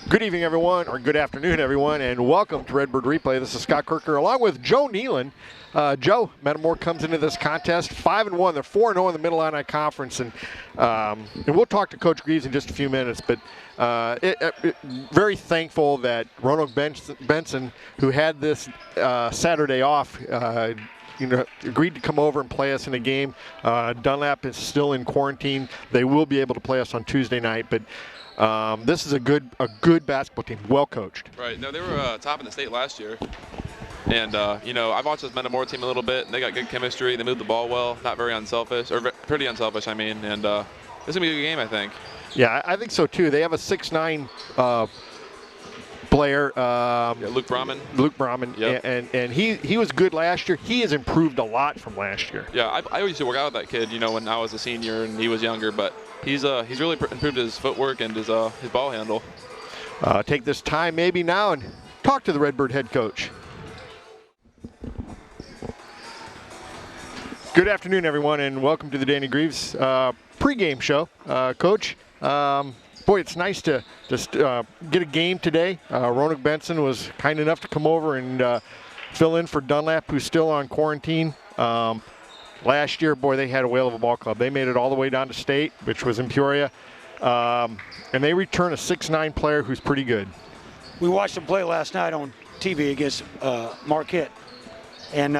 Good evening, everyone, or good afternoon, everyone, and welcome to Redbird Replay. This is Scott Kirker, along with Joe Nealon. Joe, Metamora comes into this contest 5-1. They're 4-0 in the Mid-Illini Conference, and we'll talk to Coach Greaves in just a few minutes. But very thankful that Roanoke Benson, who had this Saturday off, agreed to come over and play us in a game. Dunlap is still in quarantine. They will be able to play us on Tuesday night, but this is a good basketball team, well coached. Right. No, they were top in the state last year. And, I've watched this Metamora team a little bit, and they got good chemistry. They moved the ball well, not very unselfish, or pretty unselfish, I mean. And this is going to be a good game, I think. Yeah, I think so, too. They have a 6'9" player. Luke Brahman. Yep. And he was good last year. He has improved a lot from last year. Yeah, I used to work out with that kid, when I was a senior and he was younger, but he's really improved his footwork and his ball handle. Take this time maybe now and talk to the Redbird head coach. Good afternoon, everyone, and welcome to the Danny Greaves pregame show. Coach, boy, it's nice to just get a game today. Roanoke Benson was kind enough to come over and fill in for Dunlap, who's still on quarantine. Last year, boy, they had a whale of a ball club. They made it all the way down to state, which was in Peoria, and they return a 6'9" player who's pretty good. We watched him play last night on TV against Marquette, and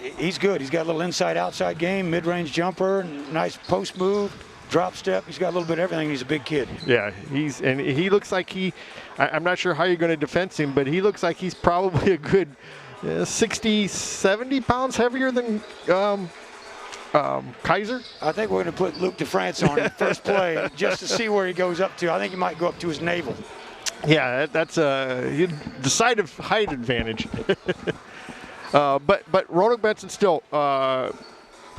he's good. He's got a little inside-outside game, mid-range jumper, nice post move, drop step. He's got a little bit of everything. He's a big kid. Yeah, he looks like I'm not sure how you're going to defense him, but he looks like he's probably a good 60, 70 pounds heavier than Kaiser. I think we're going to put Luke DeFrance on first play just to see where he goes up to. I think he might go up to his navel. Yeah, that's a decisive height advantage. But Roanoke Benson still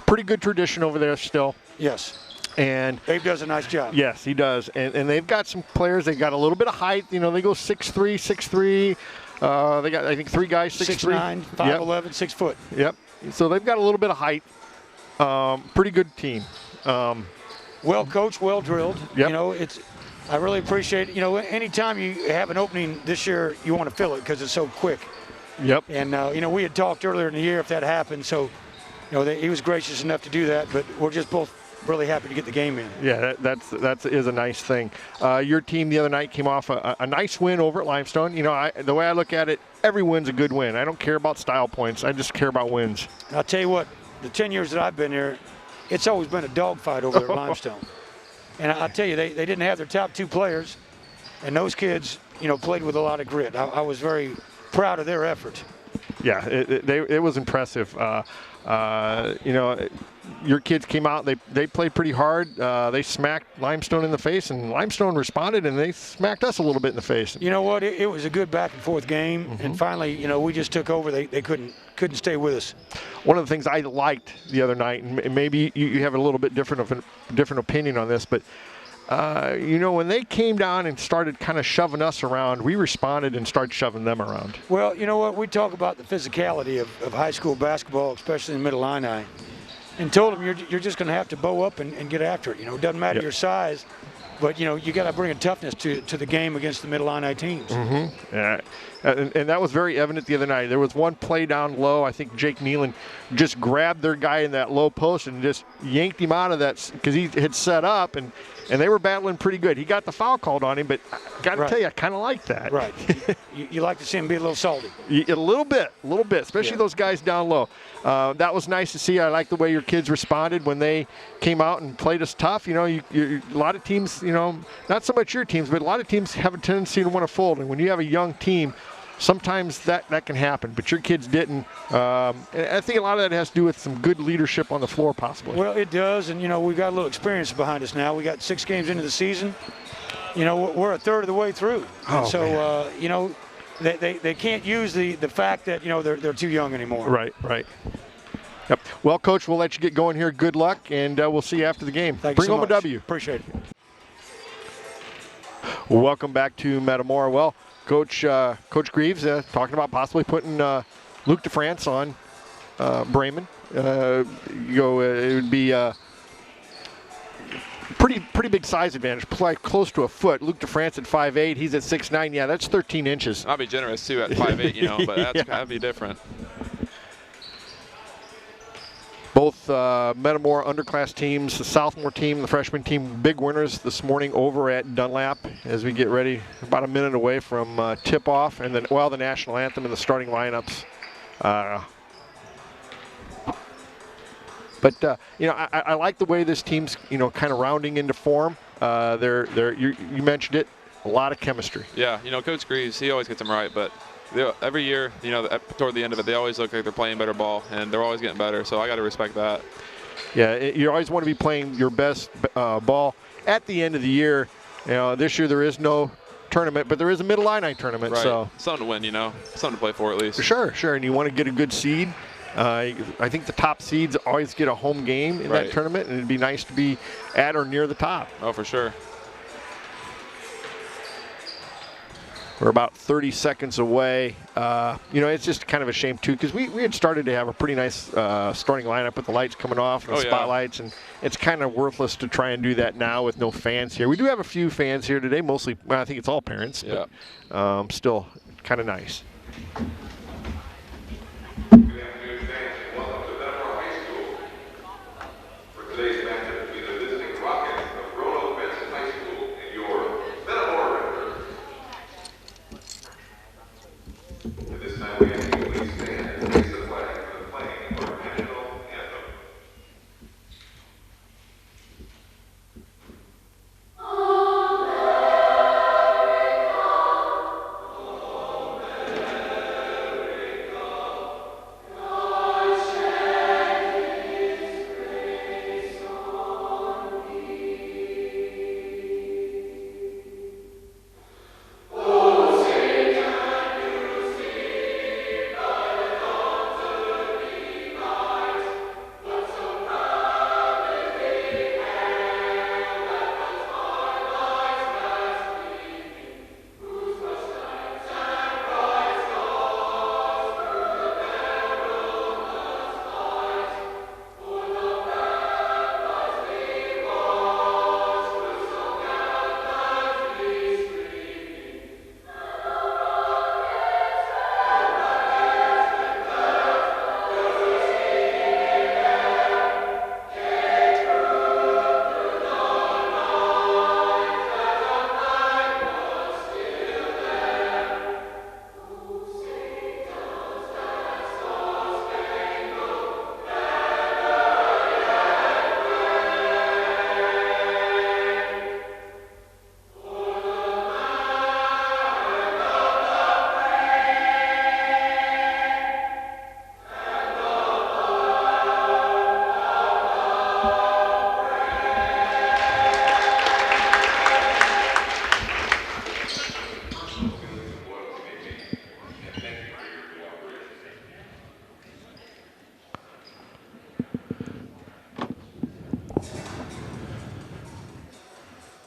pretty good tradition over there still. Yes. And Dave does a nice job. Yes, he does. And they've got some players. They've got a little bit of height. They go 6'3", 6'3". They got, I think, 3 guys 6'9", 5'11", yep. 6 foot. Yep. So they've got a little bit of height. Pretty good team. Well coached, well drilled. Yep. I really appreciate it. Anytime you have an opening this year, you want to fill it because it's so quick. Yep. And we had talked earlier in the year if that happened. So, he was gracious enough to do that. But we're just both really happy to get the game in. Yeah, that is a nice thing. Your team the other night came off a nice win over at Limestone. The way I look at it, every win's a good win. I don't care about style points. I just care about wins. I'll tell you what, the 10 years that I've been here, it's always been a dogfight over there at Limestone. And I'll tell you, they didn't have their top 2 players, and those kids, played with a lot of grit. I was very proud of their effort. Yeah, it was impressive. Your kids came out, they played pretty hard. They smacked Limestone in the face, and Limestone responded, and they smacked us a little bit in the face. You know what? It was a good back-and-forth game, and finally, we just took over. They couldn't stay with us. One of the things I liked the other night, and maybe you have a little bit different opinion on this, but when they came down and started kind of shoving us around, we responded and started shoving them around. Well, you know what? We talk about the physicality of high school basketball, especially in Mid-Illini, and told them you're just going to have to bow up and get after it. It doesn't matter your size, but you got to bring a toughness to the game against the Mid-Illini teams. Mm-hmm. Yeah. And that was very evident the other night. There was one play down low. I think Jake Nealon just grabbed their guy in that low post and just yanked him out of that because he had set up, and they were battling pretty good. He got the foul called on him, but I got to tell you, I kind of like that. Right. you like to see him be a little salty. A little bit, especially those guys down low. That was nice to see. I like the way your kids responded when they came out and played us tough. A lot of teams, not so much your teams, but a lot of teams have a tendency to want to fold. And when you have a young team, sometimes that can happen, but your kids didn't. I think a lot of that has to do with some good leadership on the floor, possibly. Well, it does, and we've got a little experience behind us now. We got 6 games into the season. We're a third of the way through. Oh, so they can't use the fact that they're too young anymore. Right. Yep. Well, Coach, we'll let you get going here. Good luck, and we'll see you after the game. Bring home a W. Appreciate it. Welcome back to Metamora. Well, Coach Greaves talking about possibly putting Luke DeFrance on Brayman. It would be pretty big size advantage, like close to a foot. Luke DeFrance at 5'8", he's at 6'9". Yeah, that's 13 inches. I'll be generous too at 5'8", you know, but that's gotta be different. Both Metamora underclass teams, the sophomore team, the freshman team, big winners this morning over at Dunlap as we get ready, about a minute away from tip-off, and then, well, the national anthem and the starting lineups. But you know, I like the way this team's, you know, kind of rounding into form. You mentioned it, a lot of chemistry. Yeah, you know, Coach Greaves, he always gets them right, but every year, you know, toward the end of it, they always look like they're playing better ball, and they're always getting better. So I got to respect that. Yeah, you always want to be playing your best ball at the end of the year. You know, this year there is no tournament, but there is a Mid-Illini tournament. Right. So something to win, you know, something to play for at least. Sure, and you want to get a good seed. I think the top seeds always get a home game in that tournament, and it'd be nice to be at or near the top. Oh, for sure. We're about 30 seconds away. You know, it's just kind of a shame, too, because we had started to have a pretty nice starting lineup with the lights coming off and the spotlights, and it's kind of worthless to try and do that now with no fans here. We do have a few fans here today, mostly, well, I think it's all parents, but still kind of nice. Good afternoon, fans, and welcome to Metamora High School. For today's matchup between the visiting Rockets of Roanoke Benson High School and your Metamora Redbirds. At this time, we ask you to please stand and raise the flag for the playing of our national anthem.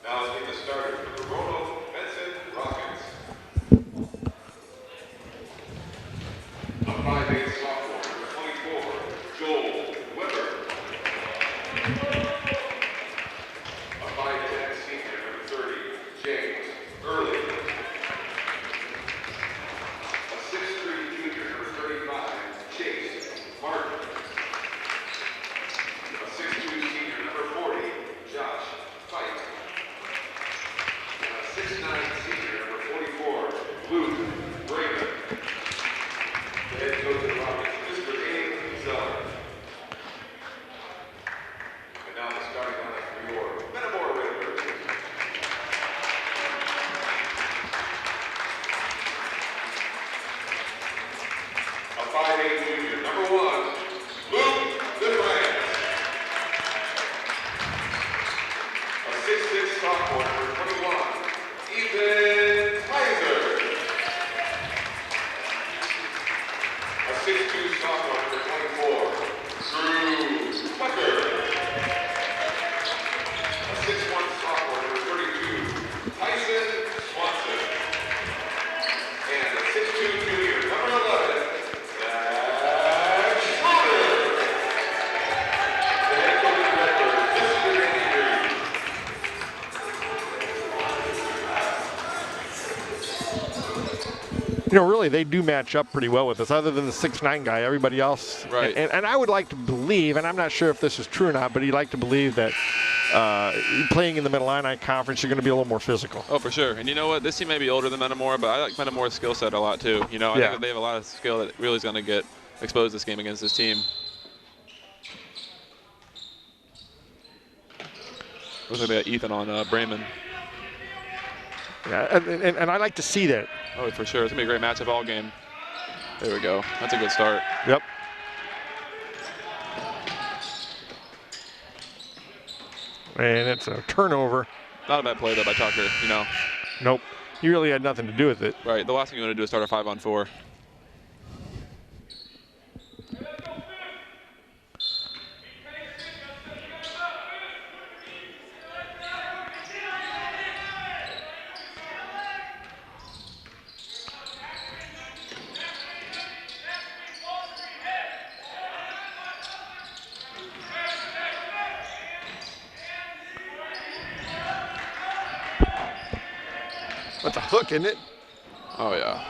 Now let's get this started for the Roanoke Benson Rockets. A 5'8" sophomore, number 24, Joel Weber. A 5'10" senior, number 30, James Early. A 6'3" junior, number 35, Chase Martin. A 6'2" senior, number 40, Josh Fight. A You know, really, they do match up pretty well with us. Other than the 6'9" guy, everybody else. Right. And I would like to believe, and I'm not sure if this is true or not, but he'd like to believe that playing in the Mid-Illini Conference, you're going to be a little more physical. Oh, for sure. And you know what? This team may be older than Metamora, but I like Metamora's skill set a lot too. You know, I think that they have a lot of skill that really is going to get exposed this game against this team. Looks like they got Ethan on Bremen. Yeah, and I like to see that. Oh, for sure. It's going to be a great matchup all game. There we go. That's a good start. Yep. And it's a turnover. Not a bad play, though, by Tucker, you know. Nope. He really had nothing to do with it. Right. The last thing you want to do is start a 5-on-4. That's a hook, isn't it? Oh, yeah.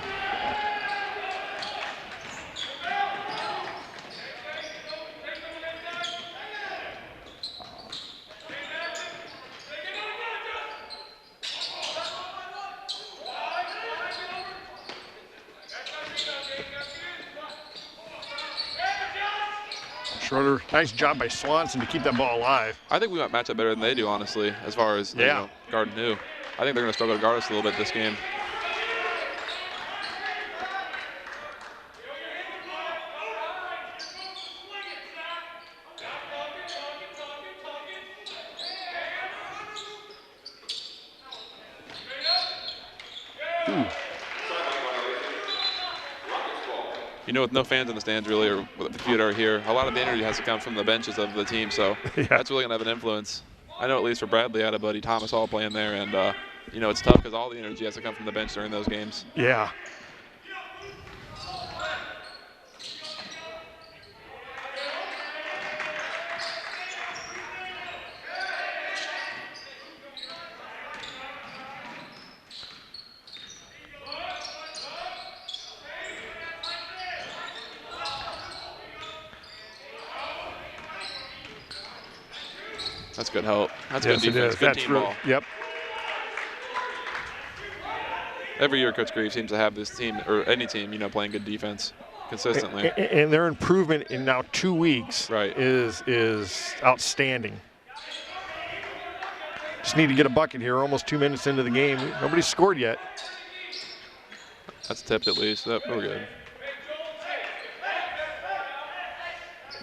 Schroeder, nice job by Swanson to keep that ball alive. I think we might match up better than they do, honestly, as far as you know, guarding who. I think they're going to struggle to guard us a little bit this game. You know, with no fans in the stands, really, or with the few that are here, a lot of the energy has to come from the benches of the team, so that's really going to have an influence. I know at least for Bradley, I had a buddy, Thomas Hall, playing there, and, you know, it's tough because all the energy has to come from the bench during those games. Yeah. That's good help. That's good defense. Good team ball. Yep. Every year, Coach Grieve seems to have this team, or any team, you know, playing good defense consistently. And their improvement in now 2 weeks is outstanding. Just need to get a bucket here. Almost 2 minutes into the game. Nobody's scored yet. That's tipped at least. We're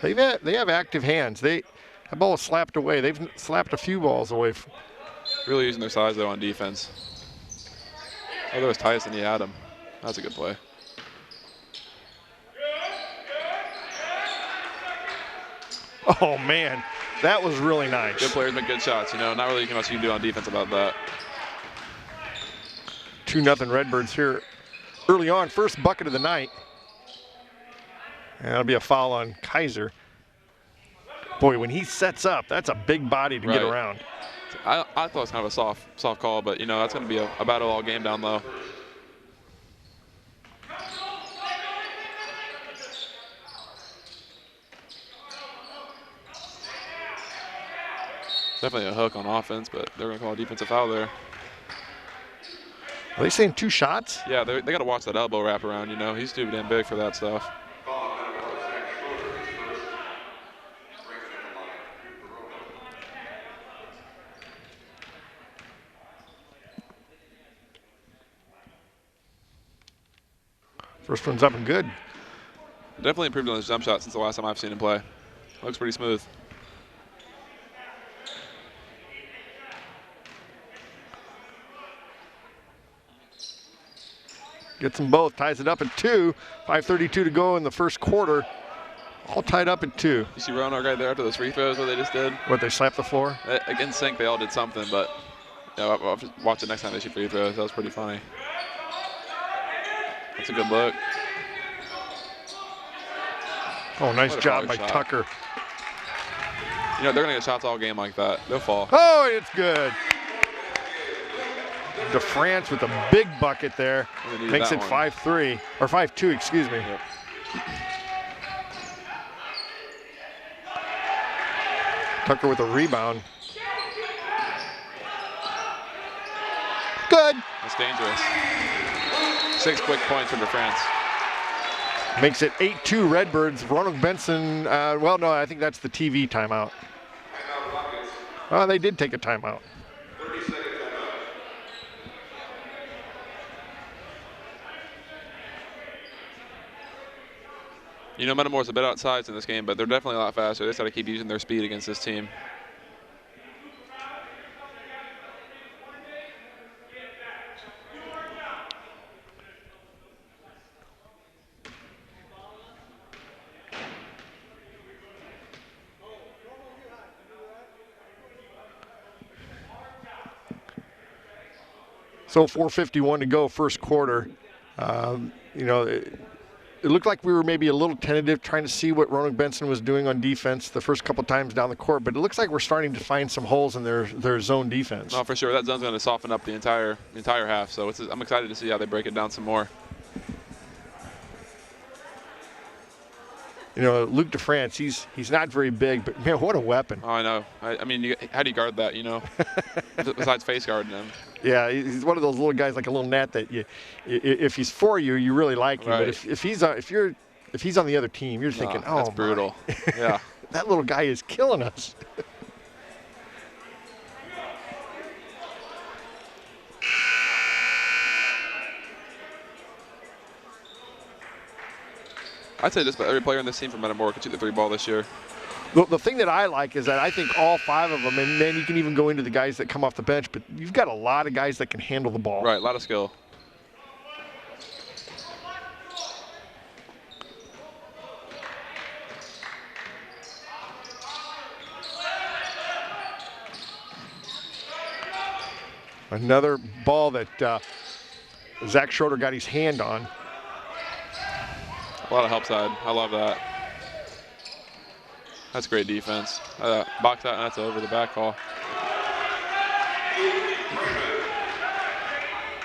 good. They have active hands. That ball was slapped away. They've slapped a few balls away. Really using their size, though, on defense. Oh, there was Tyson. He had him. That's a good play. Oh, man. That was really nice. Good players make good shots, you know. Not really much you can do on defense about that. 2-0 Redbirds here early on. First bucket of the night. And that'll be a foul on Kaiser. Boy, when he sets up, that's a big body to get around. I thought it was kind of a soft call, but, you know, that's going to be a battle all game down low. Definitely a hook on offense, but they're going to call a defensive foul there. Are they saying 2 shots? Yeah, they got to watch that elbow wrap around, you know. He's too damn big for that stuff. First one's up and good. Definitely improved on his jump shot since the last time I've seen him play. Looks pretty smooth. Gets them both, ties it up at 2. 5:32 to go in the first quarter. All tied up at 2. You see Roanoke right there after those free throws, what they just did? What, they slapped the floor? Against sync, they all did something, but I'll watch it next time they shoot free throws. That was pretty funny. That's a good look. Oh, nice job by Tucker. You know, they're going to get shots all game like that. They'll fall. Oh, it's good. DeFrance with a big bucket there. Makes it 5-3, or 5-2, excuse me. Yep. Tucker with a rebound. Good. That's dangerous. 6 quick points for DeFrance. Makes it 8-2 Redbirds. Roanoke Benson, well, no, I think that's the TV timeout. Oh, they did take a timeout. 30-second timeout. You know, Metamora's a bit outsized in this game, but they're definitely a lot faster. They just got to keep using their speed against this team. So 4:51 to go, first quarter. You know, it looked like we were maybe a little tentative, trying to see what Roanoke Benson was doing on defense the first couple times down the court, but it looks like we're starting to find some holes in their zone defense. Oh, for sure. That zone's going to soften up the entire half, so I'm excited to see how they break it down some more. You know, Luke DeFrance, he's not very big, but man, what a weapon. Oh, I know. I mean, how do you guard that, you know, besides face guarding him? Yeah, he's one of those little guys, like a little gnat that if he's for you, you really like him. Right. But if he's on the other team, you're thinking, oh, that's brutal. Yeah. That little guy is killing us. I'd say just about every player on this team from Metamora could shoot the 3-ball this year. The thing that I like is that I think all 5 of them, and then you can even go into the guys that come off the bench, but you've got a lot of guys that can handle the ball. Right, a lot of skill. Another ball that Zach Schroeder got his hand on. A lot of help side. I love that. That's great defense. Box out, and that's over the back call.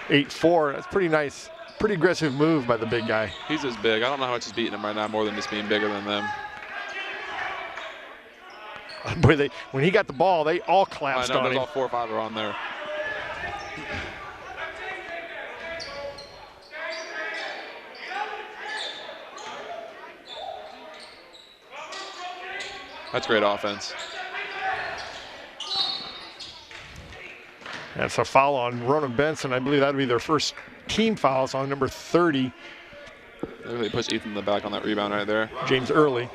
8-4. That's pretty nice. Pretty aggressive move by the big guy. He's just big. I don't know how much he's beating him right now, more than just being bigger than them. Boy, when he got the ball, they all I collapsed know, on there's him. all 4 or 5 are on there. That's great offense. That's a foul on Roanoke Benson. I believe that would be their first team fouls on number 30, They really pushed Ethan in the back on that rebound right there. James Early.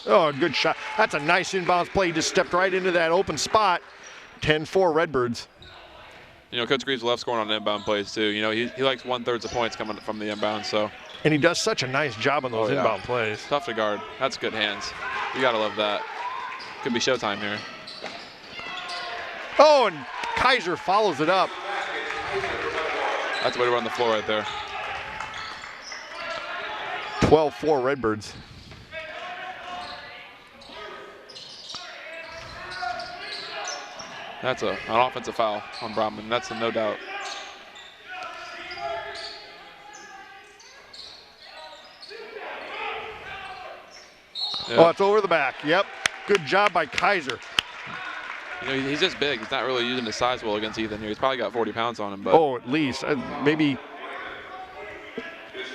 Oh, good shot. That's a nice inbounds play. He just stepped right into that open spot. 10-4 Redbirds. You know, Coach Greaves loves scoring on inbound plays too. You know, he likes 1/3 of points coming from the inbound, so. And he does such a nice job on those inbound plays. Tough to guard. That's good hands. You gotta love that. Could be showtime here. Oh, and Kaiser follows it up. That's the way to run the floor right there. 12-4 Redbirds. That's an offensive foul on Brahman. That's no doubt. Yeah. Oh, it's over the back. Yep. Good job by Kaiser. You know, he's just big. He's not really using his size well against Ethan here. He's probably got 40 pounds on him. But Oh, at least. Maybe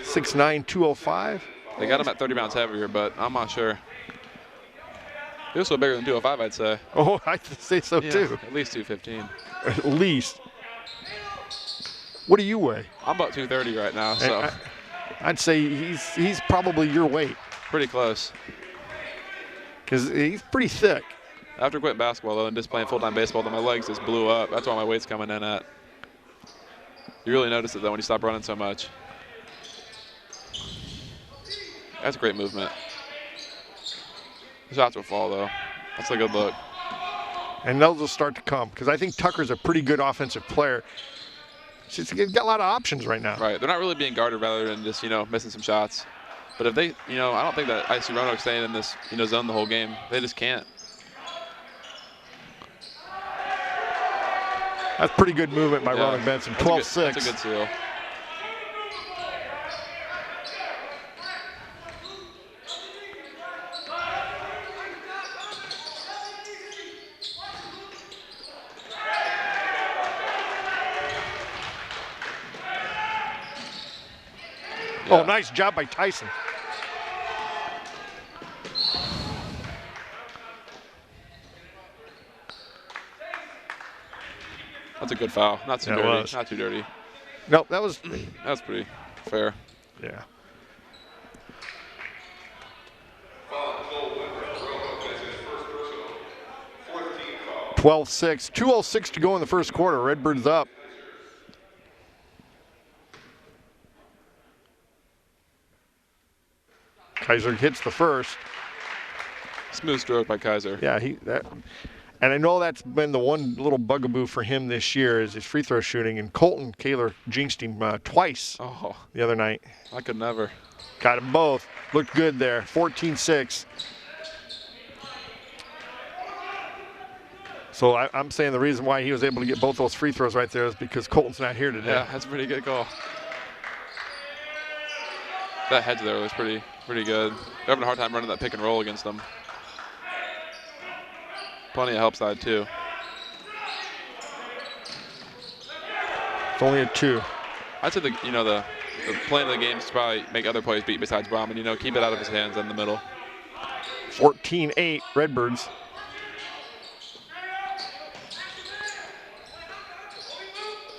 6'9", 205. they got him at 30 pounds heavier, but I'm not sure. He was so bigger than 205, I'd say. Oh, I'd say so Yeah, too. At least 215. At least. What do you weigh? I'm about 230 right now, so I'd say he's probably your weight, pretty close. because he's pretty thick. After quitting basketball, though, and just playing full-time baseball, then my legs just blew up. That's why my weight's coming in at. You really notice it, though, when you stop running so much. That's a great movement. The shots will fall, though. That's a good look. And those will start to come, because I think Tucker's a pretty good offensive player. He's got a lot of options right now. Right. They're not really being guarded rather than just, you know, missing some shots. But if they, you know, I don't think that I see Roanoke staying in this, you know, zone the whole game. They just can't. That's pretty good movement by Roanoke Benson. 12-6. That's a good seal. Oh, nice job by Tyson. That's a good foul. Not too dirty. Not too dirty. Nope, that was pretty fair. Yeah. 12-6. 2:06 to go in the first quarter. Redbirds up. Kaiser hits the first. Smooth stroke by Kaiser. Yeah, and I know that's been the one little bugaboo for him this year is his free throw shooting. And Colton Kaler jinxed him twice the other night. I could never. Got them both. Looked good there. 14-6. So I'm saying the reason why he was able to get both those free throws right there is because Colton's not here today. Yeah, that's a pretty good call. That hedge there was pretty good. They're having a hard time running that pick and roll against them. Plenty of help side too. It's only a 2. I'd say the plan of the game is to probably make other plays beat besides Brahman. You know, keep it out of his hands in the middle. 14-8 Redbirds.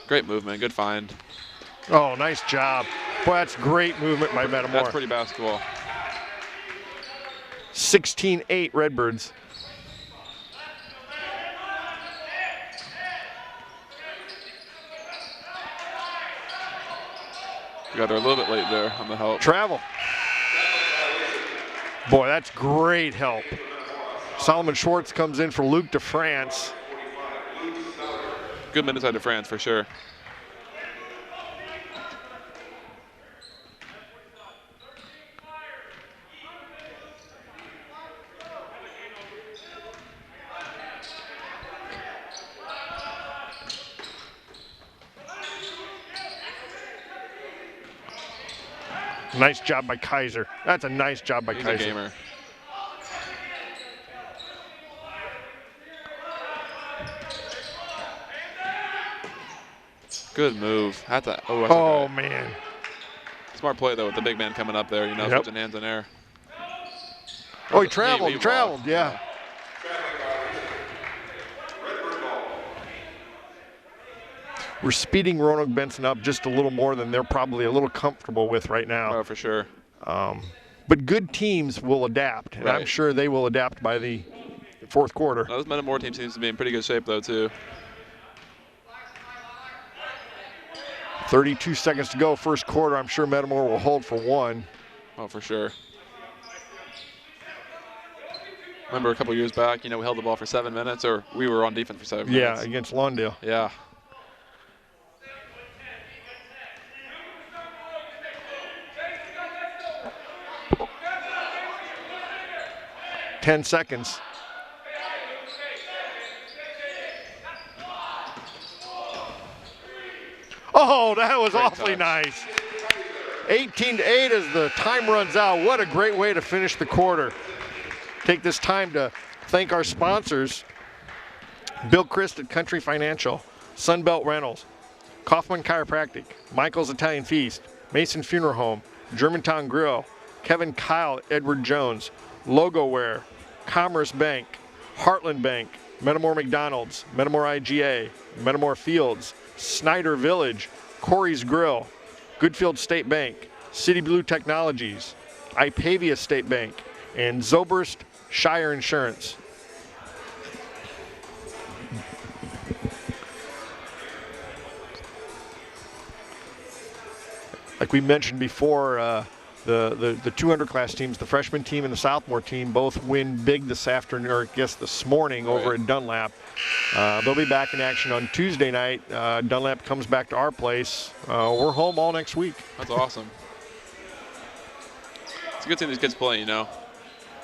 Great movement, good find. Oh, nice job. Boy, that's great movement by Metamora. That's pretty basketball. 16-8 Redbirds. You got there a little bit late there on the help. Travel. Boy, that's great help. Solomon Schwartz comes in for Luc de France. Good minute side to France for sure. Nice job by Kaiser. That's a nice job by Kaiser. He's a gamer. Good move. Oh, man. Smart play, though, with the big man coming up there, you know, switching hands in air. Oh, he traveled. He traveled, yeah. We're speeding Roanoke Benson up just a little more than they're probably a little comfortable with right now. Oh, for sure. But good teams will adapt, and I'm sure they will adapt by the fourth quarter. This Metamora team seems to be in pretty good shape, though, too. 32 seconds to go, first quarter. I'm sure Metamora will hold for 1. Oh, for sure. Remember a couple years back, you know, we held the ball for 7 minutes, or we were on defense for 7 minutes. Yeah, against Lawndale. Yeah. Ten seconds. Oh, that was awfully nice. 18-8 as the time runs out. What a great way to finish the quarter. Take this time to thank our sponsors. Bill Christ at Country Financial, Sunbelt Rentals, Kaufman Chiropractic, Michael's Italian Feast, Mason Funeral Home, Germantown Grill, Kevin Kyle, Edward Jones, Logoware, Commerce Bank, Heartland Bank, Metamora McDonald's, Metamora IGA, Metamora Fields, Snyder Village, Corey's Grill, Goodfield State Bank, City Blue Technologies, Ipavia State Bank, and Zobrist Shire Insurance. Like we mentioned before, the 200 class teams, the freshman team and the sophomore team, both win big this afternoon, or I guess this morning, over at Dunlap. They'll be back in action on Tuesday night. Dunlap comes back to our place. We're home all next week. That's awesome. a good seeing these kids play, you know.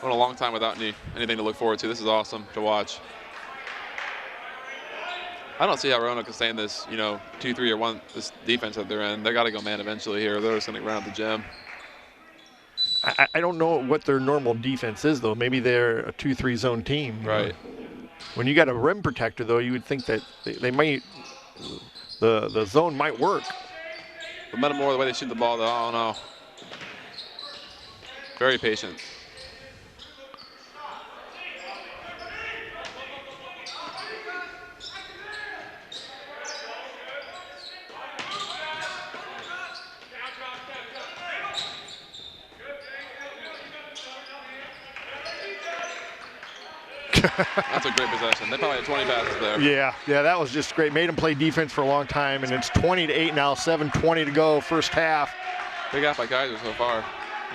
Went a long time without anything to look forward to. This is awesome to watch. I don't see how Roanoke can stay in this, you know, 2-3 or 1 this defense that they're in. They got to go man eventually here. They're just going to run out the gym. I don't know what their normal defense is, though. Maybe they're a 2-3 zone team. Right. When you got a rim protector, though, you would think that they might, the zone might work. But Metamora, the way they shoot the ball, though, I don't know. Very patient. That's a great possession. They probably had 20 passes there. Yeah, that was just great. Made them play defense for a long time, and it's 20-8 now, 7:20 to go, first half. Big half by Kaiser so far.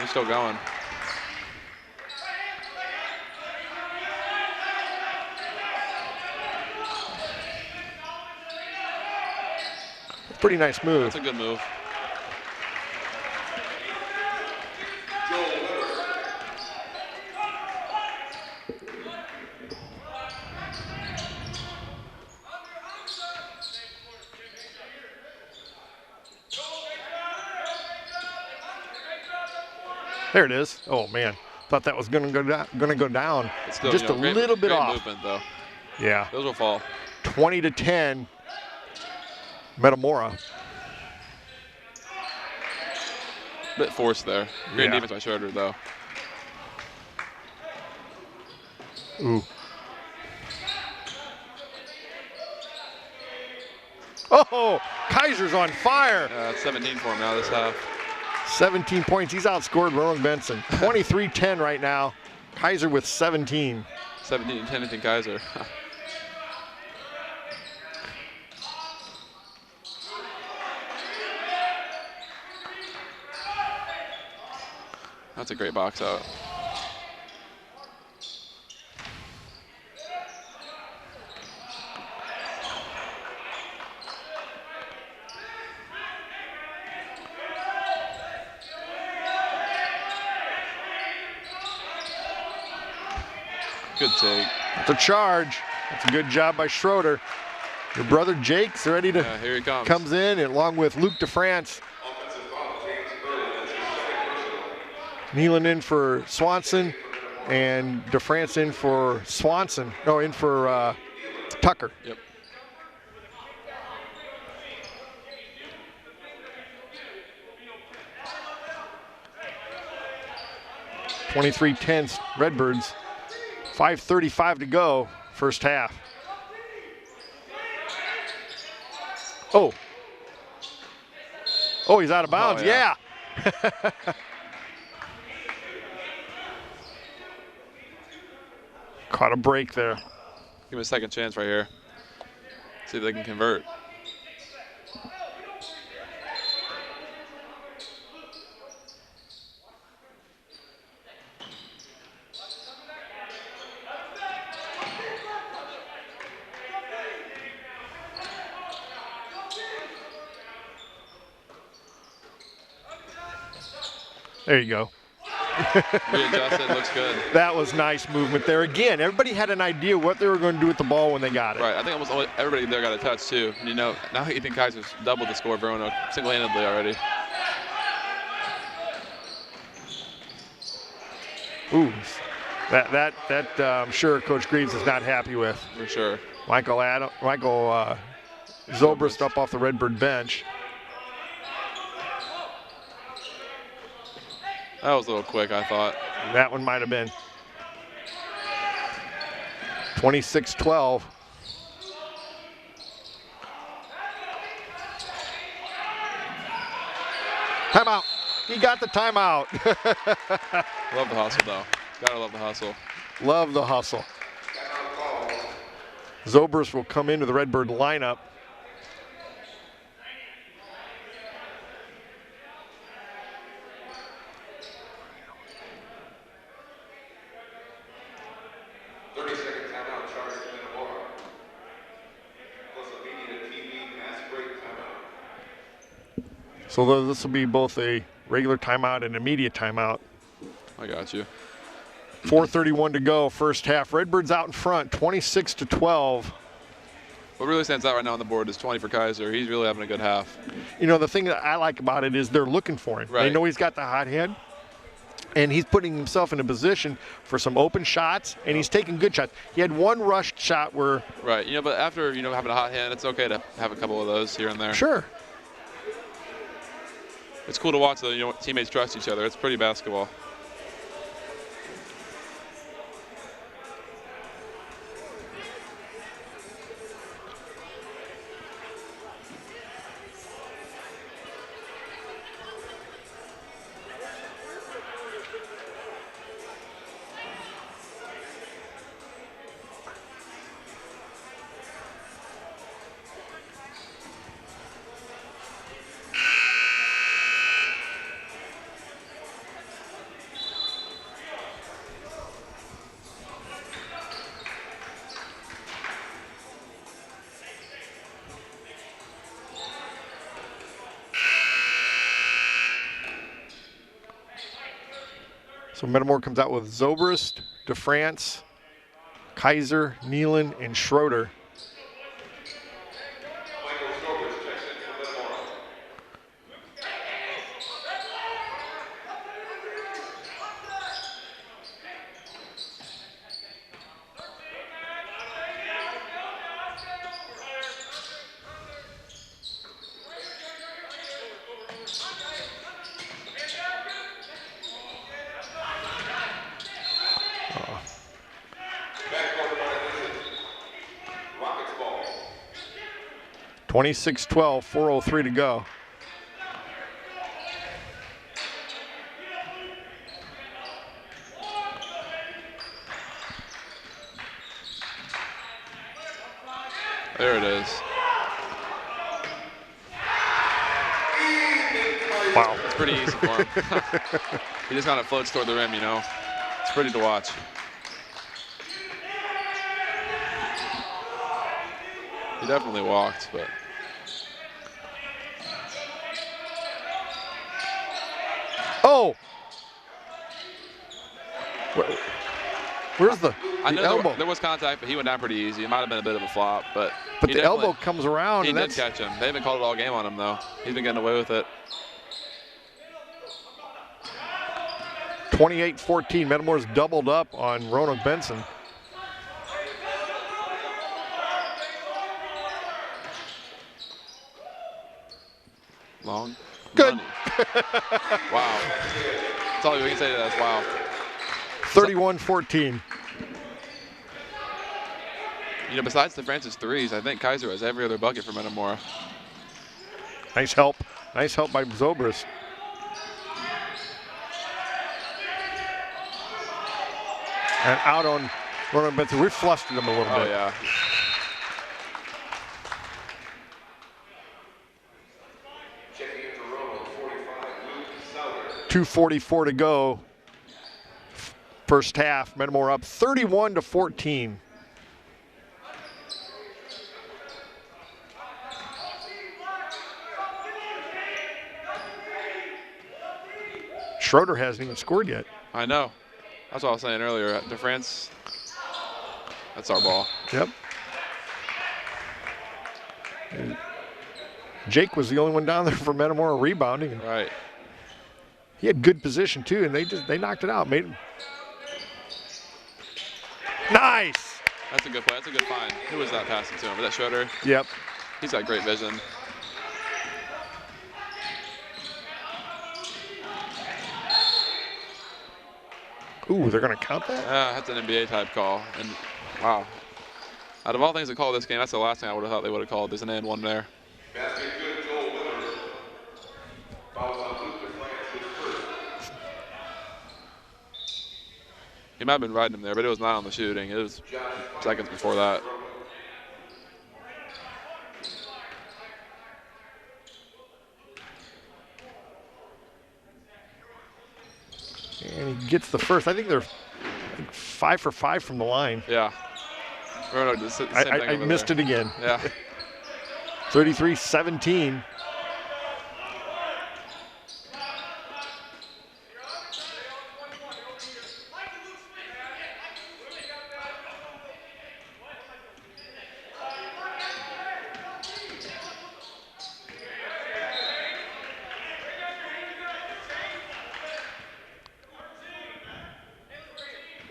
He's still going. Pretty nice move. That's a good move. There it is. Oh man, thought that was going to go down. Still, just you know, a little bit great off. Movement though. Yeah. Those will fall. 20-10. Metamora. Bit forced there. Great Yeah. defense by Schroeder though. Ooh. Oh, Kaiser's on fire. It's 17 for him now this half. 17 points. He's outscored Roanoke Benson. 23-10 right now. Kaiser with 17. 17-10 in Kaiser. That's a great box out. Good take. It's a charge. That's a good job by Schroeder. Your brother Jake's ready to Here he comes. comes in, along with Luke DeFrance. Kneeling in for Swanson, and DeFrance in for Swanson. No, in for Tucker. Yep. (23-10) Redbirds. 5:35 to go, first half. Oh, he's out of bounds. Oh, yeah. Caught a break there. Give him a second chance right here. See if they can convert. There you go. Readjusted, looks good. That was nice movement there. Again, everybody had an idea what they were going to do with the ball when they got it. Right, I think almost everybody there got a touch too. You know, now Ethan Kaiser's doubled the score of Roanoke single-handedly already. Ooh, that I'm sure Coach Greaves is not happy with. For sure. Michael Zobrist up off the Redbird bench. That was a little quick, I thought. That one might have been. 26-12. Timeout. He got the timeout. Love the hustle, though. Gotta love the hustle. Love the hustle. Zobrist will come into the Redbird lineup. So this will be both a regular timeout and immediate timeout. I got you. 4:31 to go, first half. Redbirds out in front, 26-12. What really stands out right now on the board is 20 for Kaiser. He's really having a good half. You know, the thing that I like about it is they're looking for him. Right. They know he's got the hot head, and he's putting himself in a position for some open shots, and he's taking good shots. He had one rushed shot where... Right, you know, but after, you know, having a hot hand, it's okay to have a couple of those here and there. Sure. It's cool to watch, though, you know, teammates trust each other. It's pretty basketball. So Metamora comes out with Zobrist, DeFrance, Kaiser, Nealon, and Schroeder. Rockets ball. 26-12, 4:03 to go. There it is. Wow. It's pretty easy for him. He just kind of floats toward the rim, you know. It's pretty to watch. He definitely walked, but Oh! Where's the I know elbow? there was contact, but he went down pretty easy. It might have been a bit of a flop, but But he the definitely- elbow comes around, He and did that's catch him. They haven't called it all game on him, though. He's been getting away with it. 28-14. Metamora's doubled up on Roanoke Benson. Long. Good. Money. Wow. That's all we can say to that is wow. 31-14. You know, besides the Francis threes, I think Kaiser has every other bucket for Metamora. Nice help. Nice help by Zobrist. And out on Roanoke Benson. We flustered him a little Oh, bit. yeah. Checking in for Roanoke, 45, Luke Sauer. 2:44 to go. First half. Metamora up 31-14. Schroeder hasn't even scored yet. I know. That's what I was saying earlier. DeFrance, that's our ball. Yep. And Jake was the only one down there for Metamora rebounding. And Right. he had good position too, and they knocked it out. Made him. Nice. That's a good play. That's a good find. Who was that passing to him? Was that Schroeder? Yep. He's got great vision. Ooh, they're gonna count that? That's an NBA type call. And wow. Out of all things to call this game, that's the last thing I would have thought they would have called. There's an and one there. Basket good, Joel Withers. Fouls on Luke DeFrance, his first. He might have been riding him there, but it was not on the shooting. It was seconds before that. And he gets the first. I think they're 5 for 5 from the line. Yeah. Roanoke did the same thing I over missed there. it again. Yeah. 33-17.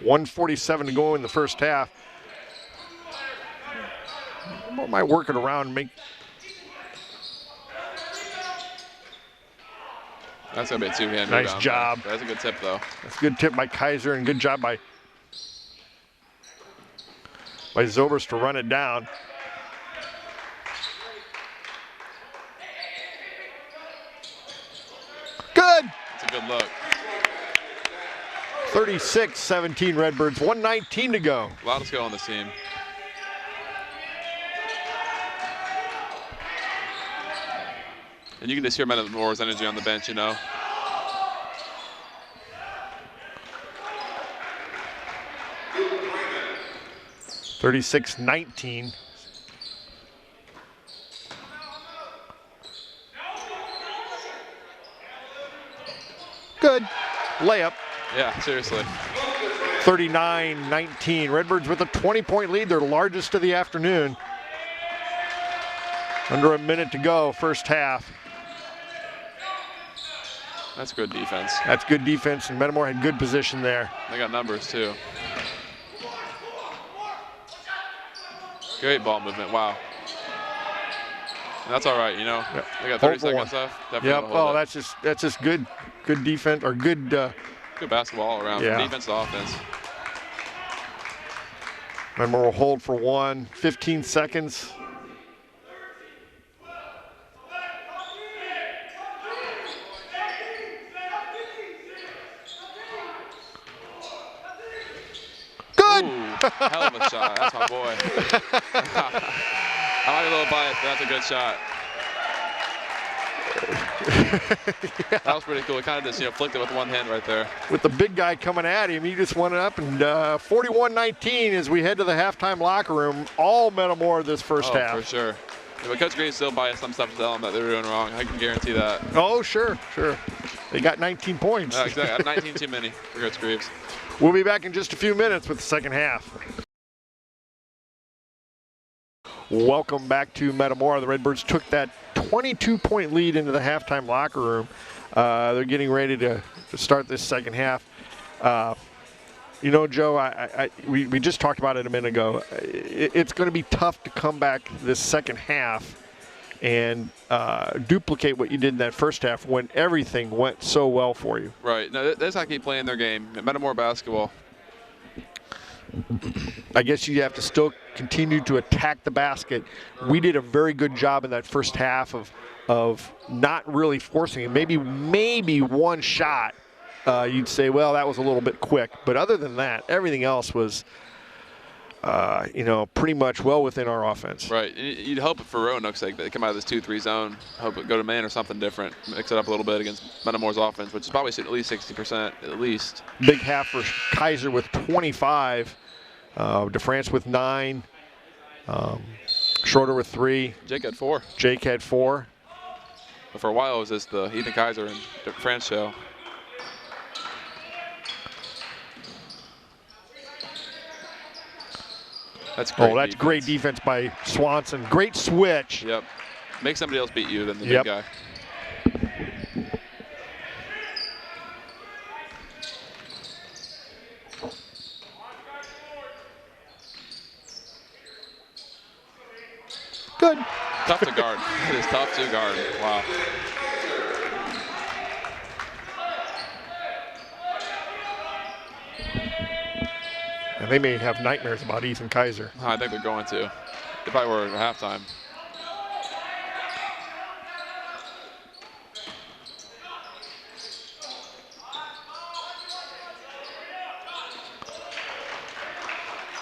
1:47 to go in the first half. Might work it around and make. That's going to be a two-hand Nice rebound job. there. That's a good tip, though. That's a good tip by Kaiser and good job by Zobers to run it down. Good. That's a good look. 36-17 Redbirds, 1:19 to go. A lot of skill on this team. And you can just hear Metamora's energy on the bench, you know. (36-19). Good layup. Yeah, seriously. 39-19. Redbirds with a 20-point lead, their largest of the afternoon. Under a minute to go, first half. That's good defense. That's good defense, and Metamora had good position there. They got numbers, too. Great ball movement, wow. And that's all right, you know. Yep. They got 30 seconds left. Definitely Yep. gotta hold Oh, it. that's just good defense or good. Good basketball all around, Yeah. from defense to offense. Metamora will hold for 15 seconds. Good. Ooh, hell of a shot. That's my boy. I like a little bias, but that's a good shot. That was pretty cool. It kind of just, flicked it with one hand right there. With the big guy coming at him, he just went up, and 41-19 as we head to the halftime locker room. All Metamora this first half. For sure. Yeah, but Coach Green still biased some stuff to tell them that they're doing wrong. I can guarantee that. Oh, sure. They got 19 points. Exactly. 19 too many for Coach Greaves. We'll be back in just a few minutes with the second half. Welcome back to Metamora. The Redbirds took that 22-point lead into the halftime locker room. They're getting ready to start this second half. Joe, we just talked about it a minute ago. It's going to be tough to come back this second half and duplicate what you did in that first half when everything went so well for you. Right. No, that's how to keep playing their game. Metamora basketball. I guess you have to still continue to attack the basket. We did a very good job in that first half of not really forcing it. Maybe one shot, you'd say, well, that was a little bit quick. But other than that, everything else was, pretty much well within our offense. Right. You'd hope for Roanoke's sake that they come out of this 2-3 zone, hope it go to man or something different, mix it up a little bit against Metamora's offense, which is probably at least 60%, at least. Big half for Kaiser with 25, DeFrance with 9, Schroeder with 3. Jake had 4. Jake had 4. But for a while, it was just the Ethan Kaiser and DeFrance show. That's great. Oh, that's great defense by Swanson. Great switch. Yep. Make somebody else beat you than the Yep. big guy. Good. Tough to guard. It is tough to guard. Wow. And they may have nightmares about Ethan Kaiser. I think they're going to. They probably were at halftime.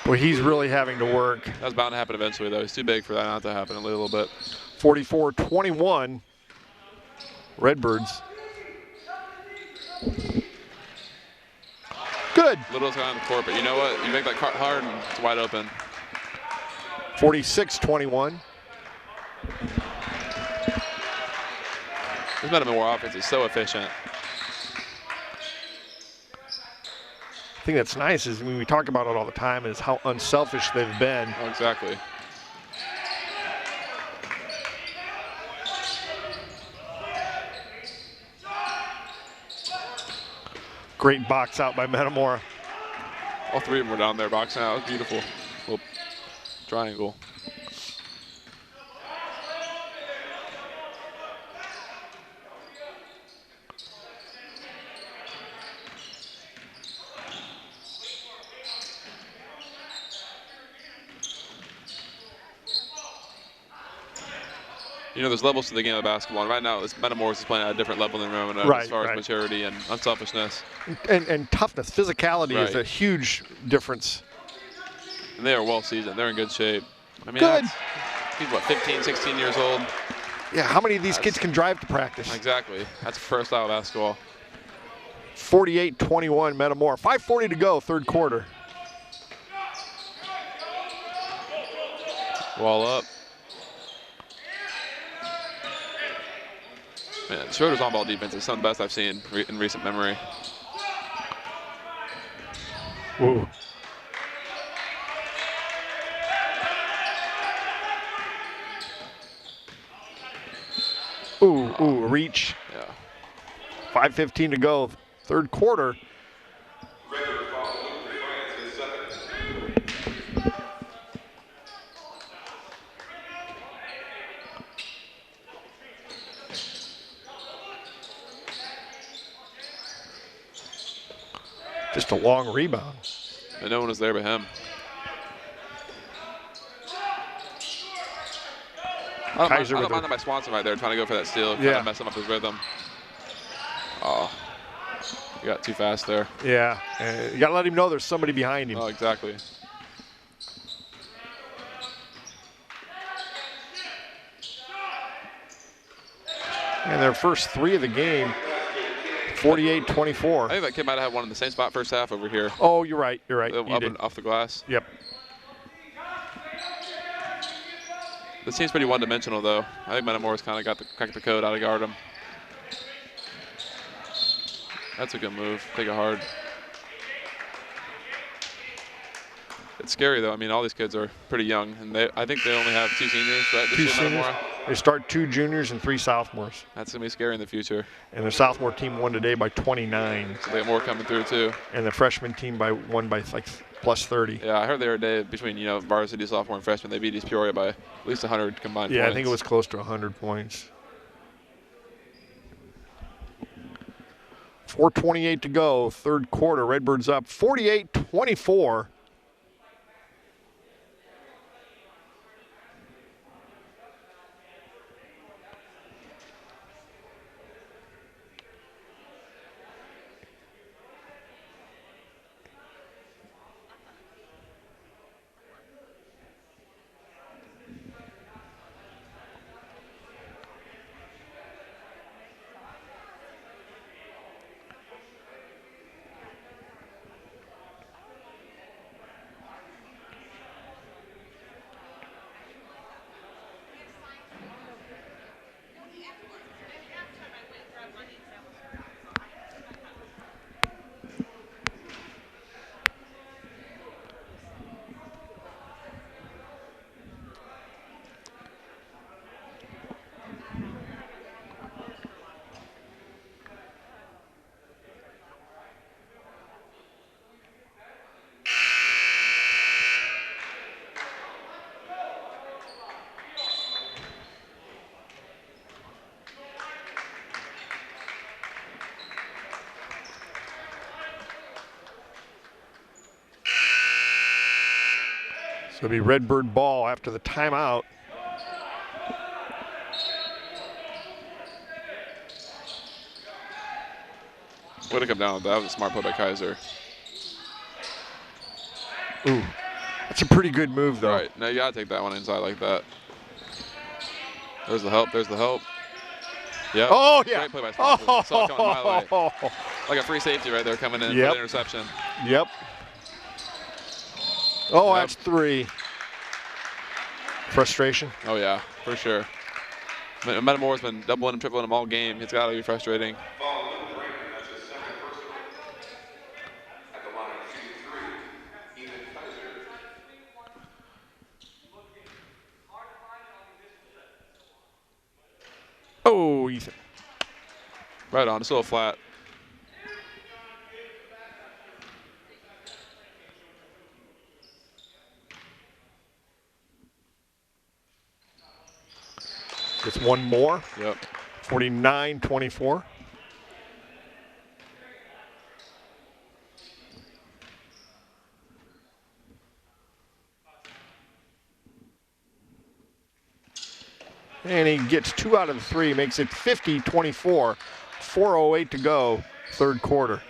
Well, he's really having to work. That was bound to happen eventually, though. He's too big for that not to happen a little bit. 44-21, Redbirds. Good. Little's got on the court, but you know what? You make that hard and it's wide open. 46-21. This Metamora offense is so efficient. The thing that's nice is, we talk about it all the time, is how unselfish they've been. Oh, exactly. Great box out by Metamora. All three of them were down there boxing out. It was beautiful. Little triangle. You know, there's levels to the game of basketball, and right now, Metamora is playing at a different level than Roanoke as far as maturity and unselfishness. And toughness, physicality is a huge difference. And they are well seasoned. They're in good shape. I mean, he's what, 15, 16 years old? Yeah, how many of these kids can drive to practice? Exactly. That's first style basketball. 48-21 Metamora. 5:40 to go, third quarter. Wall up. Man, Schroeder's on-ball defense is some of the best I've seen in recent memory. Whoa. Ooh, reach. Yeah. 5:15 to go, third quarter. Just a long rebound. And no one was there but him. I don't mind my Swanson right there trying to go for that steal, kind of mess him up his rhythm. Oh, he got too fast there. Yeah, you got to let him know there's somebody behind him. Oh, exactly. And their first three of the game, 48-24. I think that kid might have had one in the same spot first half over here. Oh, you're right. You're right. Up and off the glass. Yep. This team's pretty one-dimensional, though. I think Metamora's kind of cracked the code how to guard him. That's a good move. Take it hard. It's scary, though. I mean, all these kids are pretty young, and I think they only have 2 seniors, right? Two seniors. They start 2 juniors and 3 sophomores. That's going to be scary in the future. And the sophomore team won today by 29. So they have more coming through, too. And the freshman team won by like plus 30. Yeah, I heard the other day between, varsity, sophomore, and freshman, they beat East Peoria by at least 100 combined points. Yeah, I think it was close to 100 points. 4:28 to go, third quarter. Redbirds up 48-24. So it'll be Redbird ball after the timeout. Would have come down with that. That was a smart play by Kaiser. Ooh, that's a pretty good move, though. Right. Now you got to take that one inside like that. There's the help. There's the help. Yep. Oh, yeah. Great play by Swanson. Saw it coming my way. Like a free safety right there coming in for the interception. Yep. Oh, that's 3. Frustration? Oh, yeah, for sure. Metamora's been doubling and tripling them all game. It's got to be frustrating. Oh, Ethan. Right on. It's a little flat. It's one more. Yep. 49-24. And he gets 2 out of the 3, makes it 50-24. 4:08 to go, third quarter.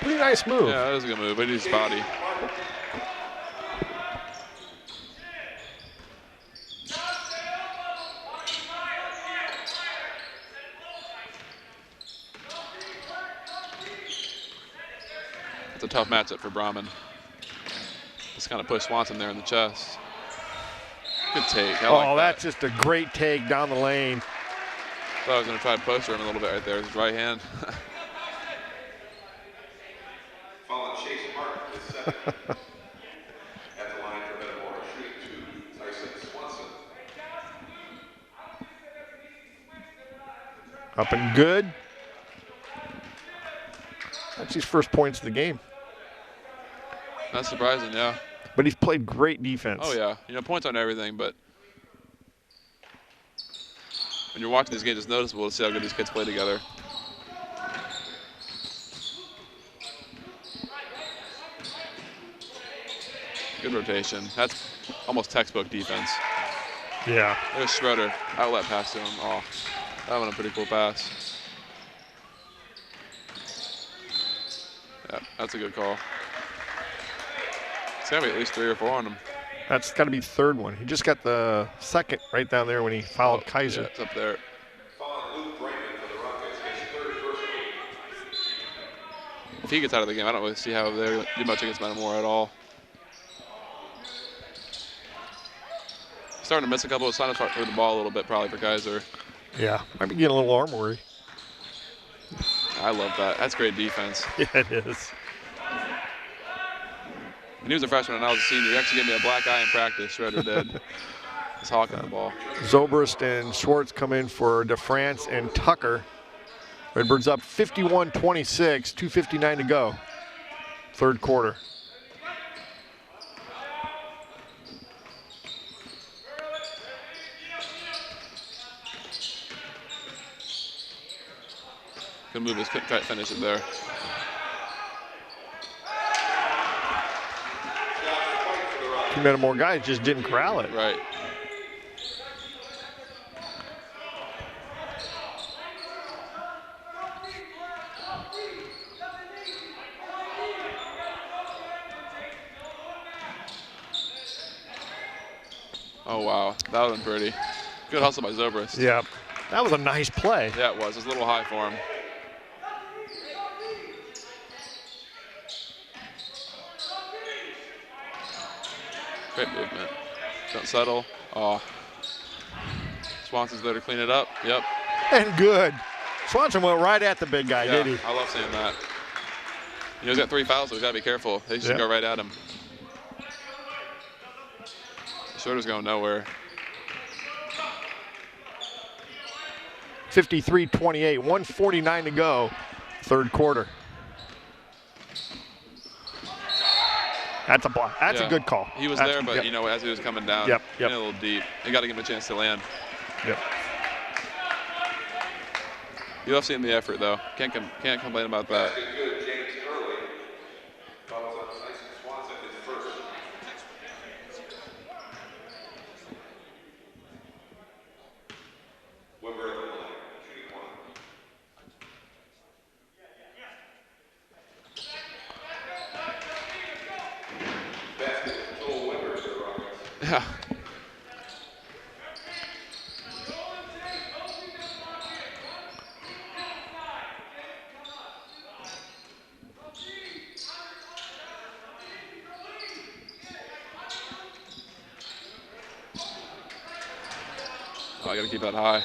Pretty nice move. Yeah, that was a good move, but he needs his body. It's a tough matchup for Brahman. Just kind of push Swanson there in the chest. Good take. I like that. That's just a great take down the lane. Thought I was going to try to poster him a little bit right there with his right hand. Fallen Chase Martin is second. At the line for Metamora, shooting 2, Tyson Swanson. Up and good. That's his first points of the game. Not surprising, yeah. But he's played great defense. Oh, yeah. You know, points aren't everything, but when you're watching these games, it's noticeable to see how good these kids play together. Good rotation. That's almost textbook defense. Yeah. There's Schroeder. Outlet pass to him. Oh, that was a pretty cool pass. Yeah, that's a good call. It's got to be at least 3 or 4 on him. That's got to be third one. He just got the second right down there when he fouled Kaiser. Yeah, it's up there. Fallen Luke Brayman for the Rockets, his third personal. If he gets out of the game, I don't really see how they do much against Metamora at all. Starting to miss a couple of signs for the ball a little bit, probably for Kaiser. Yeah, might be getting a little arm worry. I love that. That's great defense. Yeah, it is. When he was a freshman and I was a senior, he actually gave me a black eye in practice. Schroeder did. He's hawking the ball. Zobrist and Schwartz come in for DeFrance and Tucker. Redbirds up 51-26, 2:59 to go. Third quarter. Good move. Just couldn't try to finish it there. Two Metamora guys just didn't corral it. Right. Oh, wow. That would have been pretty. Good hustle by Zobrist. Yeah, that was a nice play. Yeah, it was. It was a little high for him. Great movement. Don't settle. Oh. Swanson's there to clean it up. Yep. And good. Swanson went right at the big guy, Yeah, did he? I love seeing that. You know, he's got 3 fouls, so he's got to be careful. They just go right at him. Schroeder's going nowhere. 53-28, 1:49 to go, third quarter. That's a block. That's a good call. He was That's, there, but you know, as he was coming down, Yep. a little deep. You got to give him a chance to land. Yep. You love seeing the effort, though. Can't complain about that. Good, James Early. Fouls on Tyson Swanson, his first. Wimber at the line, shooting 1. Basket control Wimber for the Rockets. Yeah. Oh, I got to keep that high.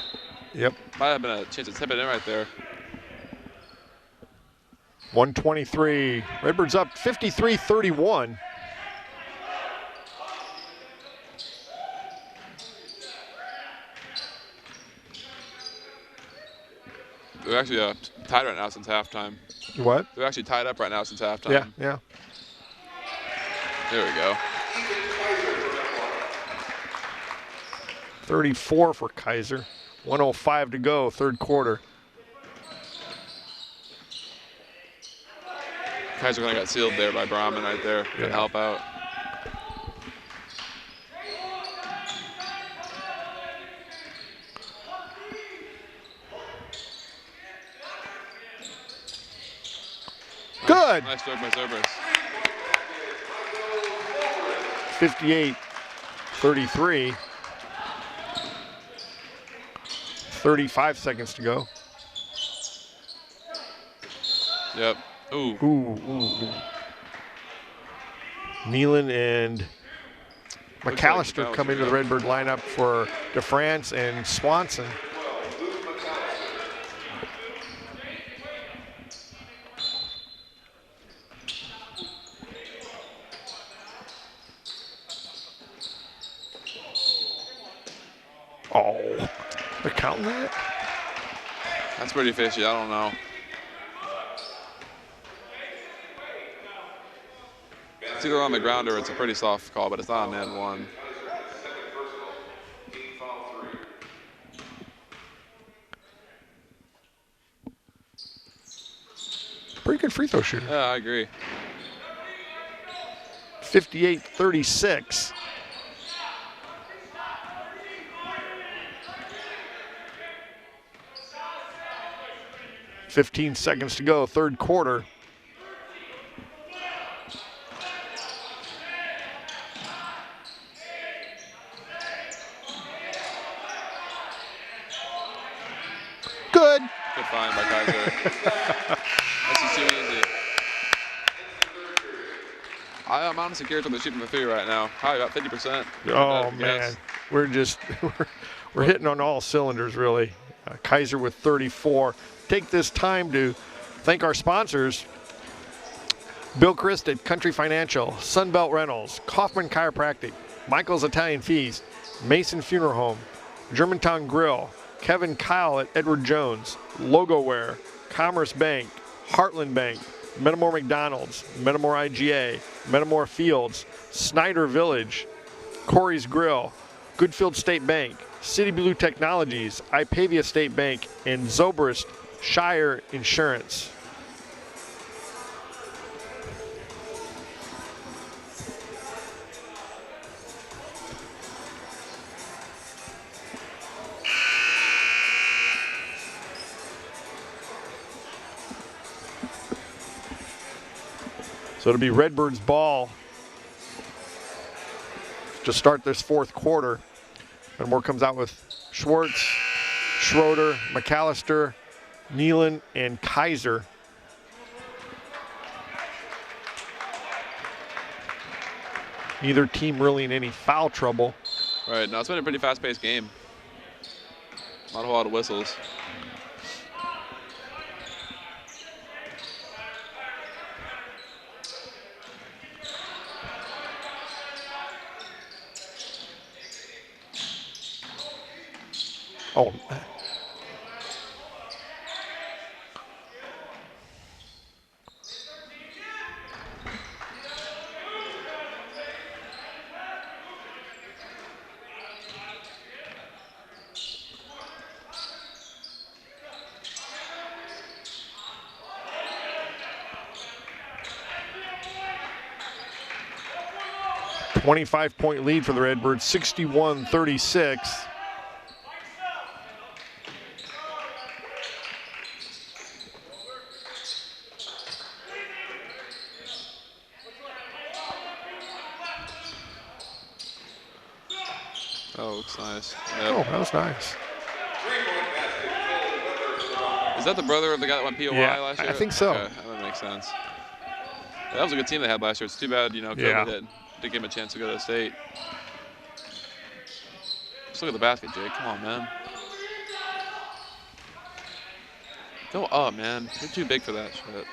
Yep. Might have been a chance to tip it in right there. 123. Redbirds up 53-31. They're actually tied right now since halftime. What? They're actually tied up right now since halftime. Yeah, yeah. There we go. 34 for Kaiser. 1:05 to go, third quarter. Kaiser kind of got sealed there by Brahman right there. Couldn't help out. Good. Nice stroke by Cerberus. 58-33. 35 seconds to go. Yep. Ooh. Ooh. Nealon and McAllister come into the Redbird lineup for DeFrance and Swanson. Oh, they're counting that? That's pretty fishy. I don't know. It's either on the ground or it's a pretty soft call, but it's not an and one. Pretty good free throw shooter. Yeah, I agree. 58-36. $15 seconds to go, third quarter. Good. Good find by Kaiser. This is too easy. I'm honestly curious what they're shooting for three right now. Probably about 50%. Oh man, we're just we're hitting on all cylinders really. Kaiser with 34. Take this time to thank our sponsors. Bill Christ at Country Financial, Sunbelt Rentals, Kaufman Chiropractic, Michael's Italian Feast, Mason Funeral Home, Germantown Grill, Kevin Kyle at Edward Jones, Logoware, Commerce Bank, Heartland Bank, Metamora McDonald's, Metamora IGA, Metamora Fields, Snyder Village, Corey's Grill, Goodfield State Bank, City Blue Technologies, Ipavia State Bank, and Zobrist Shire Insurance. So it'll be Redbirds ball to start this fourth quarter. Metamora comes out with Schwartz, Schroeder, McAllister, Nealon, and Kaiser. Neither team really in any foul trouble. Right, now it's been a pretty fast-paced game. Not a whole lot of whistles. Oh. 25-point lead for the Redbirds, 61-36. Oh, looks nice. Yep. Oh, that was nice. Is that the brother of the guy that went POI last year? I think so. Okay, that makes sense. That was a good team they had last year. It's too bad, you know, COVID didn't give him a chance to go to the state. Just look at the basket, Jake. Come on, man. Go up, man. You're too big for that shit.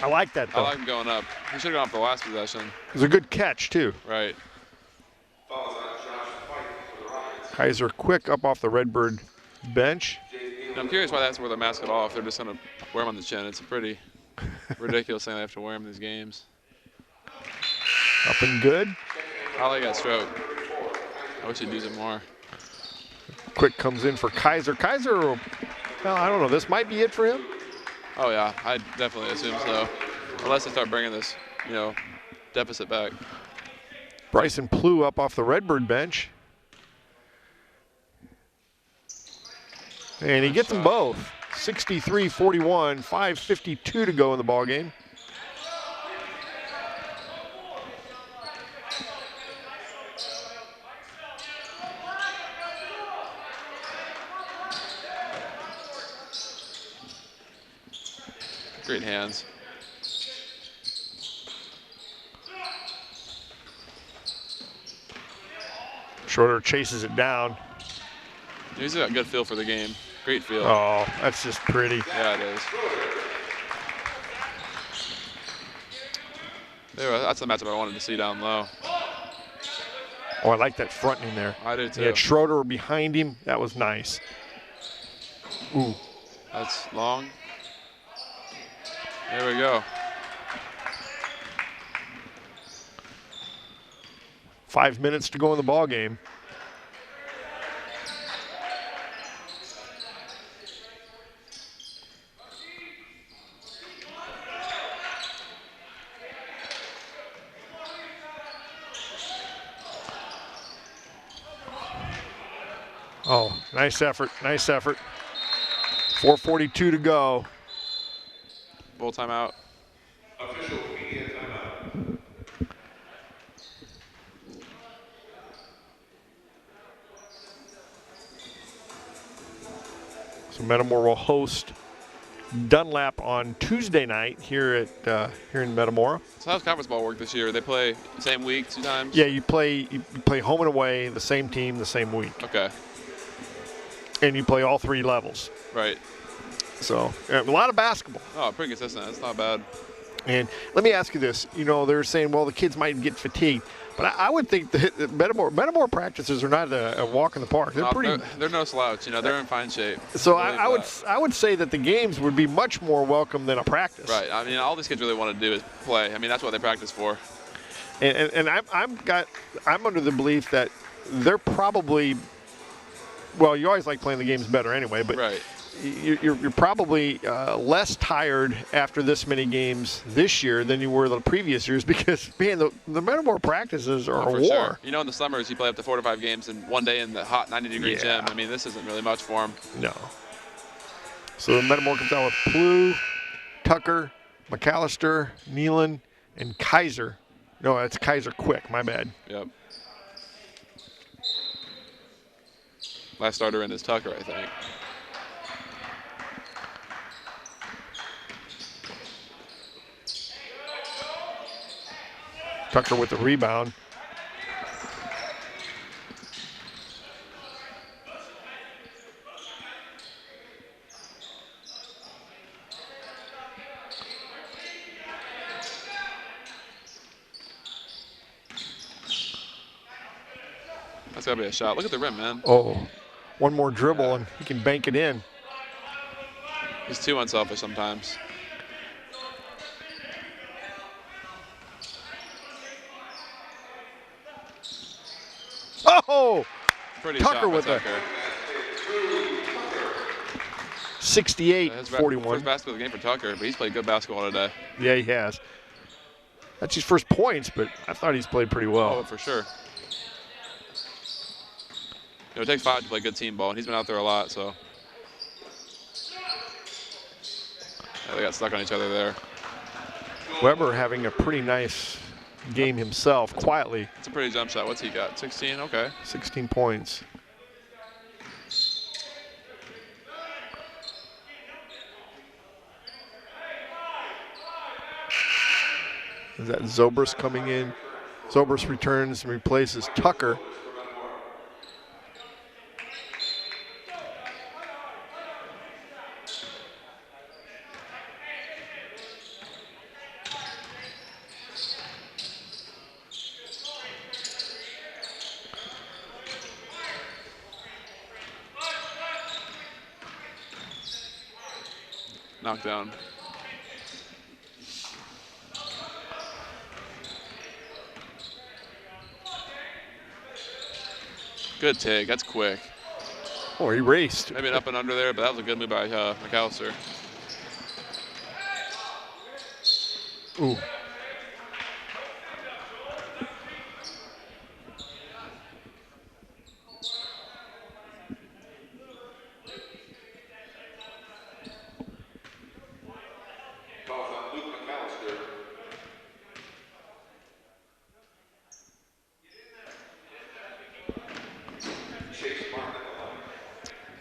I like that, though. I like him going up. He should have gone up the last possession. It was a good catch, too. Right. Kaiser quick up off the Redbird bench. I'm curious why that's where they mask it off. They're just going to wear him on the chin. It's a pretty ridiculous thing they have to wear him in these games. Up and good. I like that stroke. I wish he'd use it more. Quick comes in for Kaiser. Kaiser, well, I don't know. This might be it for him. Oh, yeah. I definitely assume so. Unless they start bringing this, deficit back. Bryson Plew up off the Redbird bench. And he gets them both. 63-41, 5:52 to go in the ball game. Great hands. Schroeder chases it down. He's got a good feel for the game. Great feel. Oh, that's just pretty. Yeah, it is. That's the matchup I wanted to see down low. Oh, I like that fronting there. I do too. He had Schroeder behind him. That was nice. Ooh. That's long. There we go. 5 minutes to go in the ball game. Oh, nice effort, nice effort. 4:42 to go. Full timeout. Official media timeout. So Metamora will host Dunlap on Tuesday night here in Metamora. So how's conference ball work this year? They play the same week 2 times? Yeah, you play home and away, the same team, the same week. Okay. And you play all 3 levels. Right. So a lot of basketball. Oh, pretty consistent. That's not bad. And let me ask you this. They're saying, well, the kids might get fatigued. But I would think that Metamora practices are not a walk in the park. They're They're no slouch. They're in fine shape. So I would say that the games would be much more welcome than a practice. Right. I mean, all these kids really want to do is play. I mean, that's what they practice for. And I'm under the belief that they're probably, well, you always like playing the games better anyway, but right. You're probably less tired after this many games this year than you were the previous years because, man, the Metamora practices are a war. Sure. In the summers, you play up to 4 to 5 games in one day in the hot 90-degree gym. I mean, this isn't really much for them. No. So Metamora comes out with Plew, Tucker, McAllister, Nealon, and Kaiser. No, that's Kaiser Quick. My bad. Yep. Last starter in is Tucker, I think. Tucker with the rebound. That's got to be a shot. Look at the rim, man. Oh, one more dribble and he can bank it in. He's too unselfish sometimes. Oh, pretty Tucker shot with Tucker. a 68-41. First basket of the game for Tucker, but he's played good basketball today. Yeah, he has. That's his first points, but I thought he's played pretty well. Oh, for sure. It takes 5 to play good team ball, and he's been out there a lot, so. Yeah, they got stuck on each other there. Weber having a pretty nice game himself, quietly. It's a pretty jump shot. What's he got? 16? Okay. 16 points. Is that Zobrist coming in? Zobrist returns and replaces Tucker. knockdown. Good take. That's quick. Oh, he raced. Maybe an up and under there, but that was a good move by McAllister. Ooh.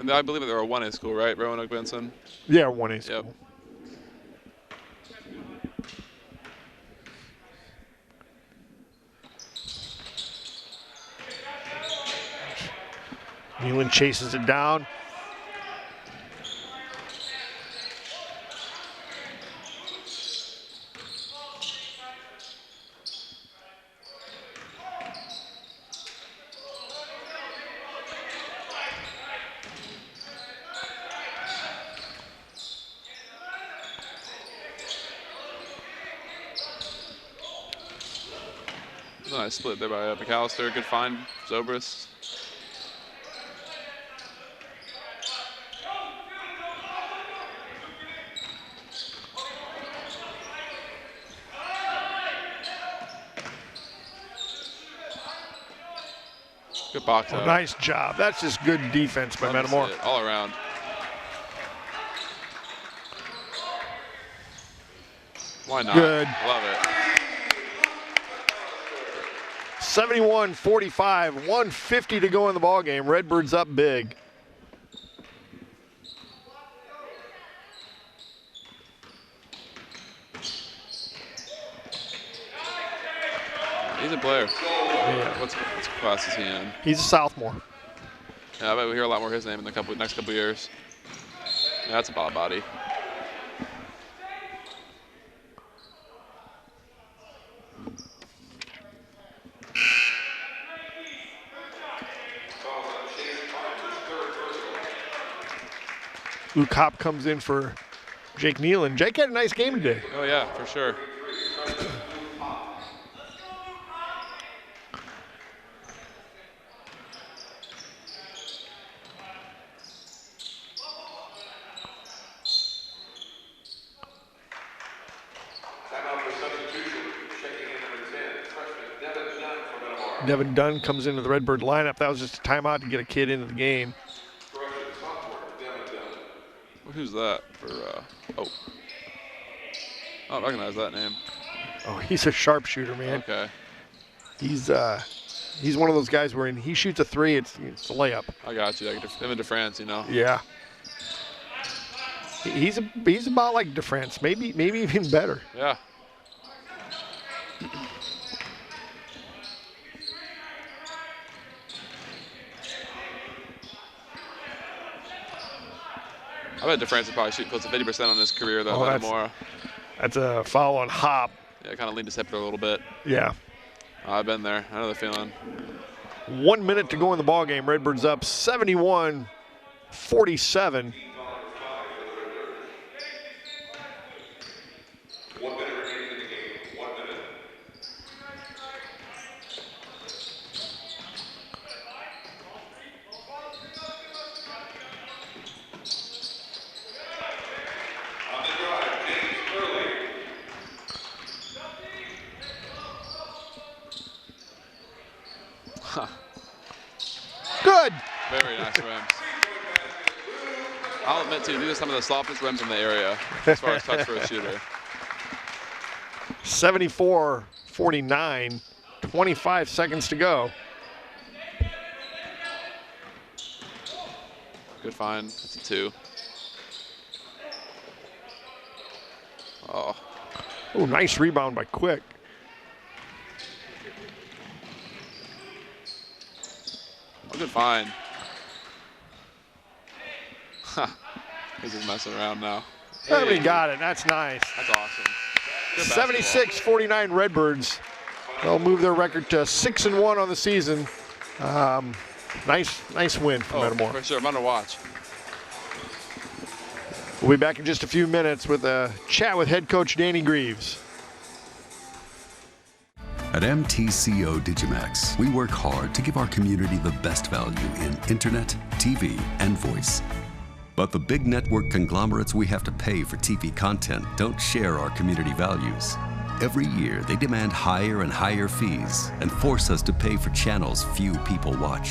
And I believe they're a 1A school, right? Roanoke Benson? Yeah, 1A school. Yep. Nealon chases it down. Nice split there by McAllister. Good find, Zobrist. Good box out. Nice job. That's just good defense by Metamora. All around. Why not? Good. Love it. 71-45, 150 to go in the ball game. Redbirds up big. He's a player. Yeah. What class is he in? He's a sophomore. Yeah, I bet we hear a lot more of his name in the next couple years. Yeah, that's a body. Luke Hopp comes in for Jake Nealon. Jake had a nice game today. Oh yeah, for sure. Devin Dunn comes into the Redbird lineup. That was just a timeout to get a kid into the game. Who's that? I recognize that name. Oh, he's a sharpshooter, man. Okay. He's one of those guys where he shoots a three, it's a layup. I got you. Like him and DeFrance, you know. Yeah. He's about like DeFrance, maybe even better. Yeah. I bet DeFrance would probably shoot close to 50% on his career, though. Metamora. That's a foul on Hop. Yeah, kind of leaned his hip there a little bit. Yeah. I've been there. I know the feeling. 1 minute to go in the ball game. Redbirds up 71-47. Good. Very nice rims. I'll admit, too, these are some of the softest rims in the area as far as touch for a shooter. 74-49, 25 seconds to go. Good find. That's a 2. Oh. Oh, nice rebound by Quick. Oh, good find. He's just messing around now. Hey. Got it. That's nice. That's awesome. 76-49 Redbirds. They'll move their record to 6-1 on the season. Nice win for Metamora. For sure. I'm on to watch. We'll be back in just a few minutes with a chat with head coach Danny Greaves. At MTCO digiMAX, we work hard to give our community the best value in internet, TV, and voice. But the big network conglomerates we have to pay for TV content don't share our community values. Every year, they demand higher and higher fees and force us to pay for channels few people watch.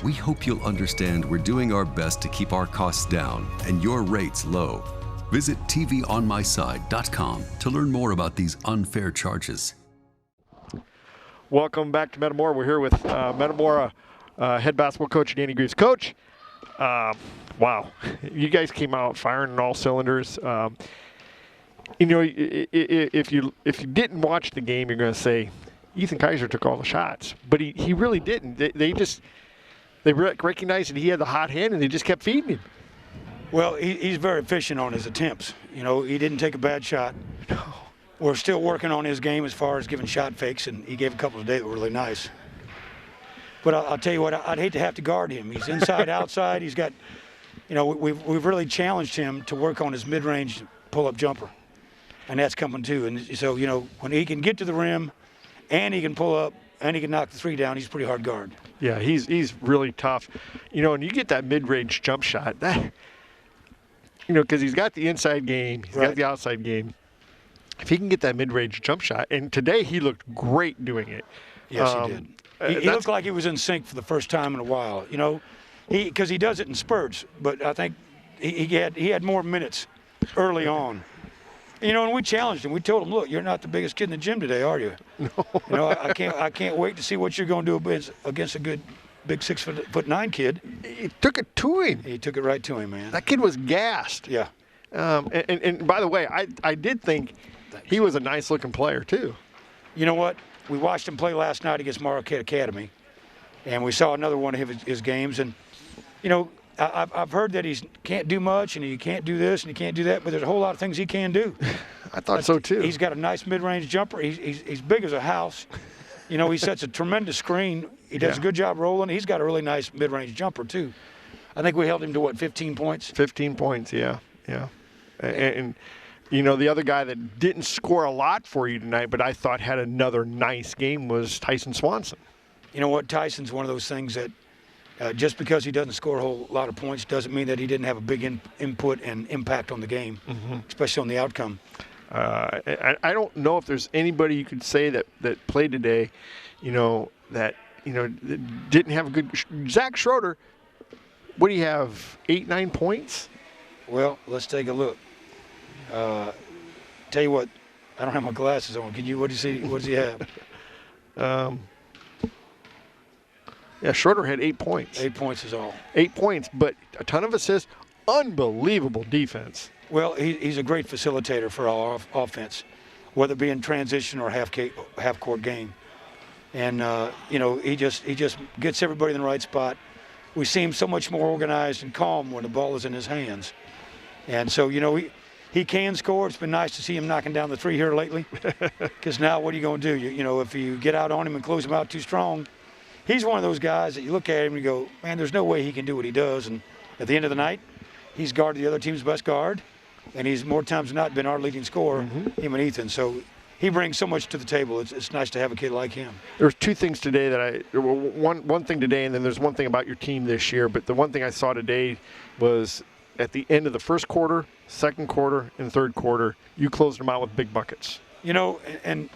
We hope you'll understand we're doing our best to keep our costs down and your rates low. Visit tvonmyside.com to learn more about these unfair charges. Welcome back to Metamora. We're here with Metamora head basketball coach Danny Greaves. Coach, wow, you guys came out firing on all cylinders. You know, if you didn't watch the game, you're going to say Ethan Kaiser took all the shots, but he really didn't. They recognized that he had the hot hand, and they just kept feeding him. Well, he's very efficient on his attempts. You know, he didn't take a bad shot. No. We're still working on his game as far as giving shot fakes, and he gave a couple today that were really nice. But I'll tell you what, I'd hate to have to guard him. He's inside, outside. He's got, you know, we've really challenged him to work on his mid-range pull-up jumper, and that's coming too. And so, you know, when he can get to the rim, and he can pull up, and he can knock the three down, he's a pretty hard guard. Yeah, he's really tough. You know, and you get that mid-range jump shot, that, you know, because he's got the inside game, he's got the outside game. If he can get that mid-range jump shot, and today he looked great doing it. Yes, he did. He looked like he was in sync for the first time in a while. You know, because he does it in spurts, but I think he had more minutes early on. You know, and we challenged him. We told him, look, you're not the biggest kid in the gym today, are you? No. You know, I can't wait to see what you're going to do against a good big 6'9" kid. He took it to him. He took it right to him, man. That kid was gassed. Yeah. And by the way, I did think he was a nice-looking player, too. You know what? We watched him play last night against Marquette Academy, and we saw another one of his games. And, you know, I've heard that he can't do much, and he can't do this, and he can't do that, but there's a whole lot of things he can do. I thought so, too. He's got a nice mid-range jumper. He's big as a house. You know, he sets a tremendous screen. He does a good job rolling. He's got a really nice mid-range jumper, too. I think we held him to, what, 15 points? 15 points, yeah. And you know, the other guy that didn't score a lot for you tonight, but I thought had another nice game, was Tyson Swanson. You know what? Tyson's one of those things that just because he doesn't score a whole lot of points doesn't mean that he didn't have a big input and impact on the game, especially on the outcome. I don't know if there's anybody you could say that played today, you know, that didn't have a good. Zach Schroeder, what do you have? 8-9 points? Well, let's take a look. Tell you what, I don't have my glasses on. Can you? What does he have? Yeah, Schroeder had 8 points. 8 points is all. 8 points, but a ton of assists. Unbelievable defense. Well, he's a great facilitator for our offense, whether it be in transition or half-court game. And you know, he just gets everybody in the right spot. We see him so much more organized and calm when the ball is in his hands. And so, you know, he can score. It's been nice to see him knocking down the three here lately. Because now what are you going to do? You know, if you get out on him and close him out too strong, he's one of those guys that you look at him and you go, man, there's no way he can do what he does. And at the end of the night, he's guarded the other team's best guard. And he's more times than not been our leading scorer, him and Ethan. So he brings so much to the table. It's nice to have a kid like him. There's two things today that one thing today, and then there's one thing about your team this year. But the one thing I saw today was at the end of the first quarter, second quarter, and third quarter, you closed them out with big buckets. You know, and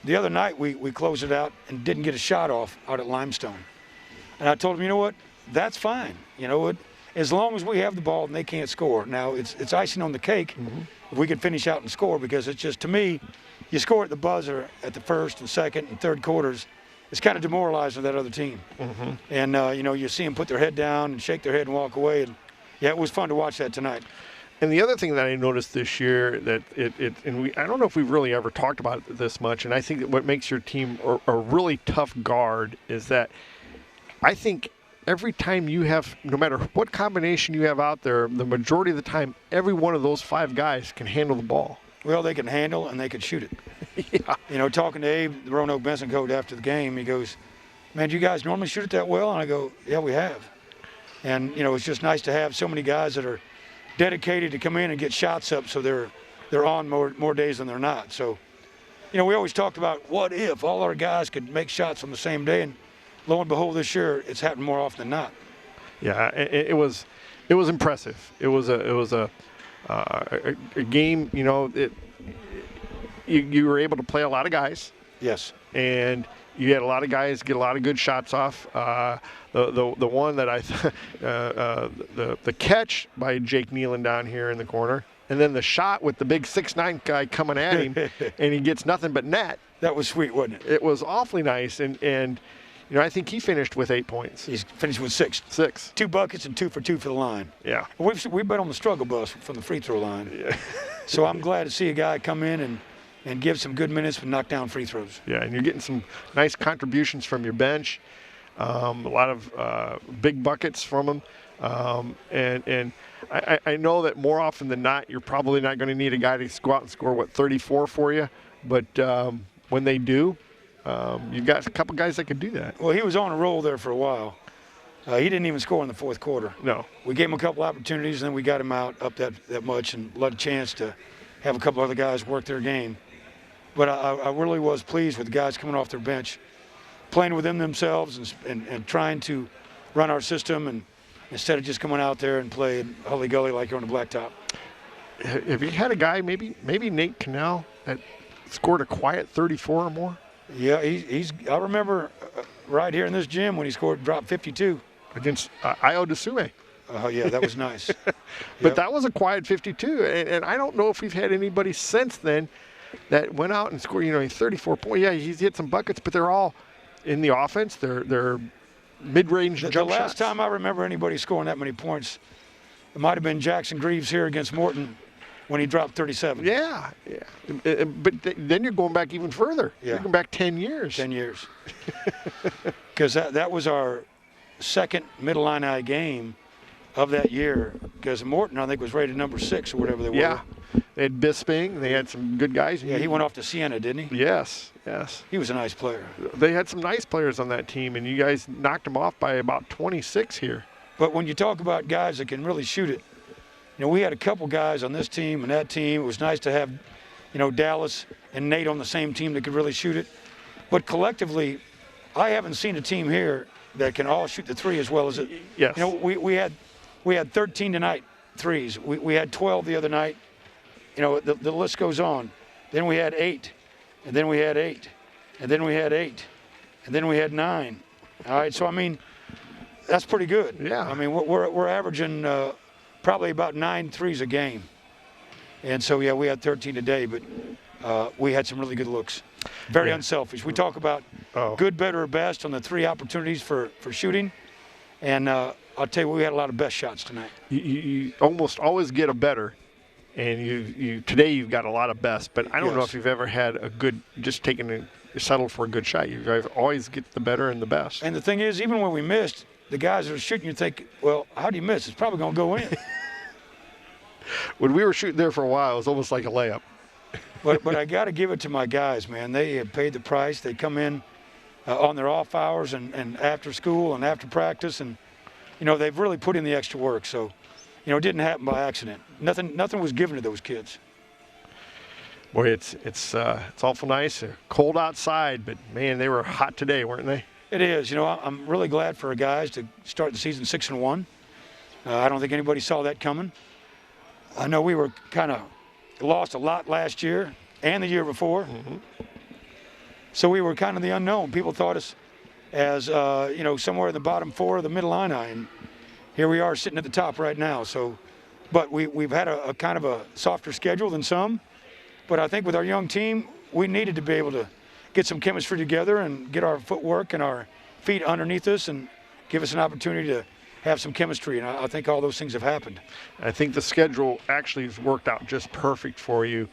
the other night we closed it out and didn't get a shot off out at Limestone. And I told him, you know what, that's fine. You know what, as long as we have the ball and they can't score. Now, it's icing on the cake if we can finish out and score, because it's just, to me, you score at the buzzer at the first and second and third quarters, it's kind of demoralizing that other team. And, you know, you see them put their head down and shake their head and walk away. And, yeah, it was fun to watch that tonight. And the other thing that I noticed this year that I don't know if we've really ever talked about it this much, and I think that what makes your team a really tough guard is that I think every time you have, no matter what combination you have out there, the majority of the time, every one of those five guys can handle the ball. Well, they can handle and they can shoot it. You know, talking to Abe, the Roanoke Benson coach, after the game, he goes, man, do you guys normally shoot it that well? And I go, yeah, we have. And, you know, it's just nice to have so many guys that are dedicated to come in and get shots up, so they're on more days than they're not. So, you know, we always talked about what if all our guys could make shots on the same day, and lo and behold, this year it's happened more often than not. Yeah, it was impressive. It was a game. You know, you were able to play a lot of guys. Yes. And you had a lot of guys get a lot of good shots off. The one that the catch by Jake Nealon down here in the corner, and then the shot with the big 6'9" guy coming at him, and he gets nothing but net. That was sweet, wasn't it? It was awfully nice, and you know, I think he finished with 8 points. He's finished with 6. 6. 2 buckets and 2 for 2 for the line. Yeah. We've been on the struggle bus from the free throw line. Yeah. So I'm glad to see a guy come in and give some good minutes and knock down free throws. Yeah, and you're getting some nice contributions from your bench. A lot of big buckets from them. And I know that more often than not, you're probably not going to need a guy to go out and score, 34 for you. But when they do, you've got a couple guys that could do that. Well, he was on a roll there for a while. He didn't even score in the fourth quarter. No. We gave him a couple opportunities, and then we got him out up that much and let a chance to have a couple other guys work their game. But I really was pleased with the guys coming off their bench, playing within themselves and trying to run our system, and instead of just coming out there and playing hully-gully like you're on the blacktop. Have you had a guy, maybe Nate Cannell, that scored a quiet 34 or more? Yeah, I remember right here in this gym when he dropped 52. Against Io DeSume. Oh, yeah, that was nice. But that was a quiet 52, and I don't know if we've had anybody since then that went out and scored, 34 points. Yeah, he's hit some buckets, but they're all in the offense. They're mid-range jump shots. The last time I remember anybody scoring that many points, it might have been Jackson Greaves here against Morton when he dropped 37. Yeah. But then you're going back even further. Yeah. You're going back 10 years. 10 years. Because that was our second Middle-Illini game of that year, because Morton, I think, was rated number 6 or whatever they were. Yeah. They had Bisping. They had some good guys. Yeah, he went off to Siena, didn't he? Yes. He was a nice player. They had some nice players on that team, and you guys knocked them off by about 26 here. But when you talk about guys that can really shoot it, we had a couple guys on this team and that team. It was nice to have, Dallas and Nate on the same team that could really shoot it. But collectively, I haven't seen a team here that can all shoot the three as well as it. Yes. We had 13 tonight threes. We had 12 the other night. The list goes on. Then we had 8, and then we had 8, and then we had 8, and then we had 9. All right, so I mean, that's pretty good. Yeah. I mean, we're averaging probably about 9 threes a game, and so yeah, we had 13 today, but we had some really good looks. Very unselfish. We talk about good, better, or best on the 3 opportunities for shooting, and I'll tell you, we had a lot of best shots tonight. You almost always get a better. And today you've got a lot of best, but I don't know if you've ever had a good, just settled for a good shot. You guys always get the better and the best. And the thing is, even when we missed, the guys that are shooting, you think, well, how do you miss? It's probably going to go in. When we were shooting there for a while, it was almost like a layup. But I got to give it to my guys, man. They have paid the price. They come in on their off hours and after school and after practice, and they've really put in the extra work. So. It didn't happen by accident. Nothing was given to those kids. Boy, it's awful nice. Cold outside, but man, they were hot today, weren't they? It is. I'm really glad for our guys to start the season 6-1. I don't think anybody saw that coming. I know we were kind of lost a lot last year and the year before. Mm-hmm. So we were kind of the unknown. People thought us as somewhere in the bottom 4 of the Middle-Illini, and here we are sitting at the top right now. So, but we've had a kind of a softer schedule than some. But I think with our young team, we needed to be able to get some chemistry together and get our footwork and our feet underneath us and give us an opportunity to have some chemistry. And I think all those things have happened. I think the schedule actually has worked out just perfect for you.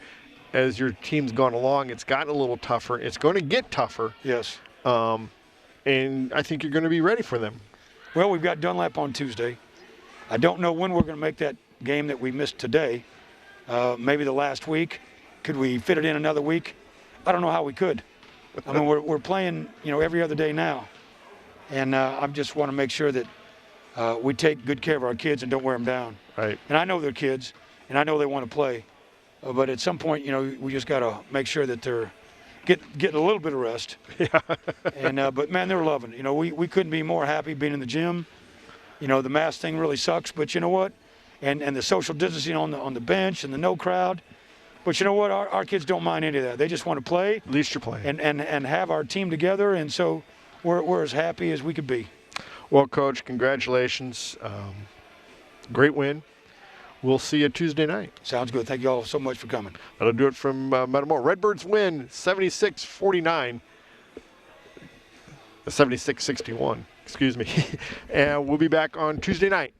As your team's gone along, it's gotten a little tougher. It's going to get tougher. Yes. And I think you're going to be ready for them. Well, we've got Dunlap on Tuesday. I don't know when we're going to make that game that we missed today. Maybe the last week. Could we fit it in another week? I don't know how we could. I mean, we're playing, every other day now. And I just want to make sure that we take good care of our kids and don't wear them down. Right. And I know they're kids, and I know they want to play, but at some point, you know, we just got to make sure that they're getting a little bit of rest. Yeah. And but man, they were loving it. You know, we couldn't be more happy being in the gym. You know, the mask thing really sucks, but you know what? And the social distancing on the bench and the no crowd. But you know what? Our kids don't mind any of that. They just want to play. At least you're playing. And have our team together, and so we're as happy as we could be. Well, Coach, congratulations. Great win. We'll see you Tuesday night. Sounds good. Thank you all so much for coming. That'll do it from Metamora. Redbirds win 76-49. 76-61, excuse me. And we'll be back on Tuesday night.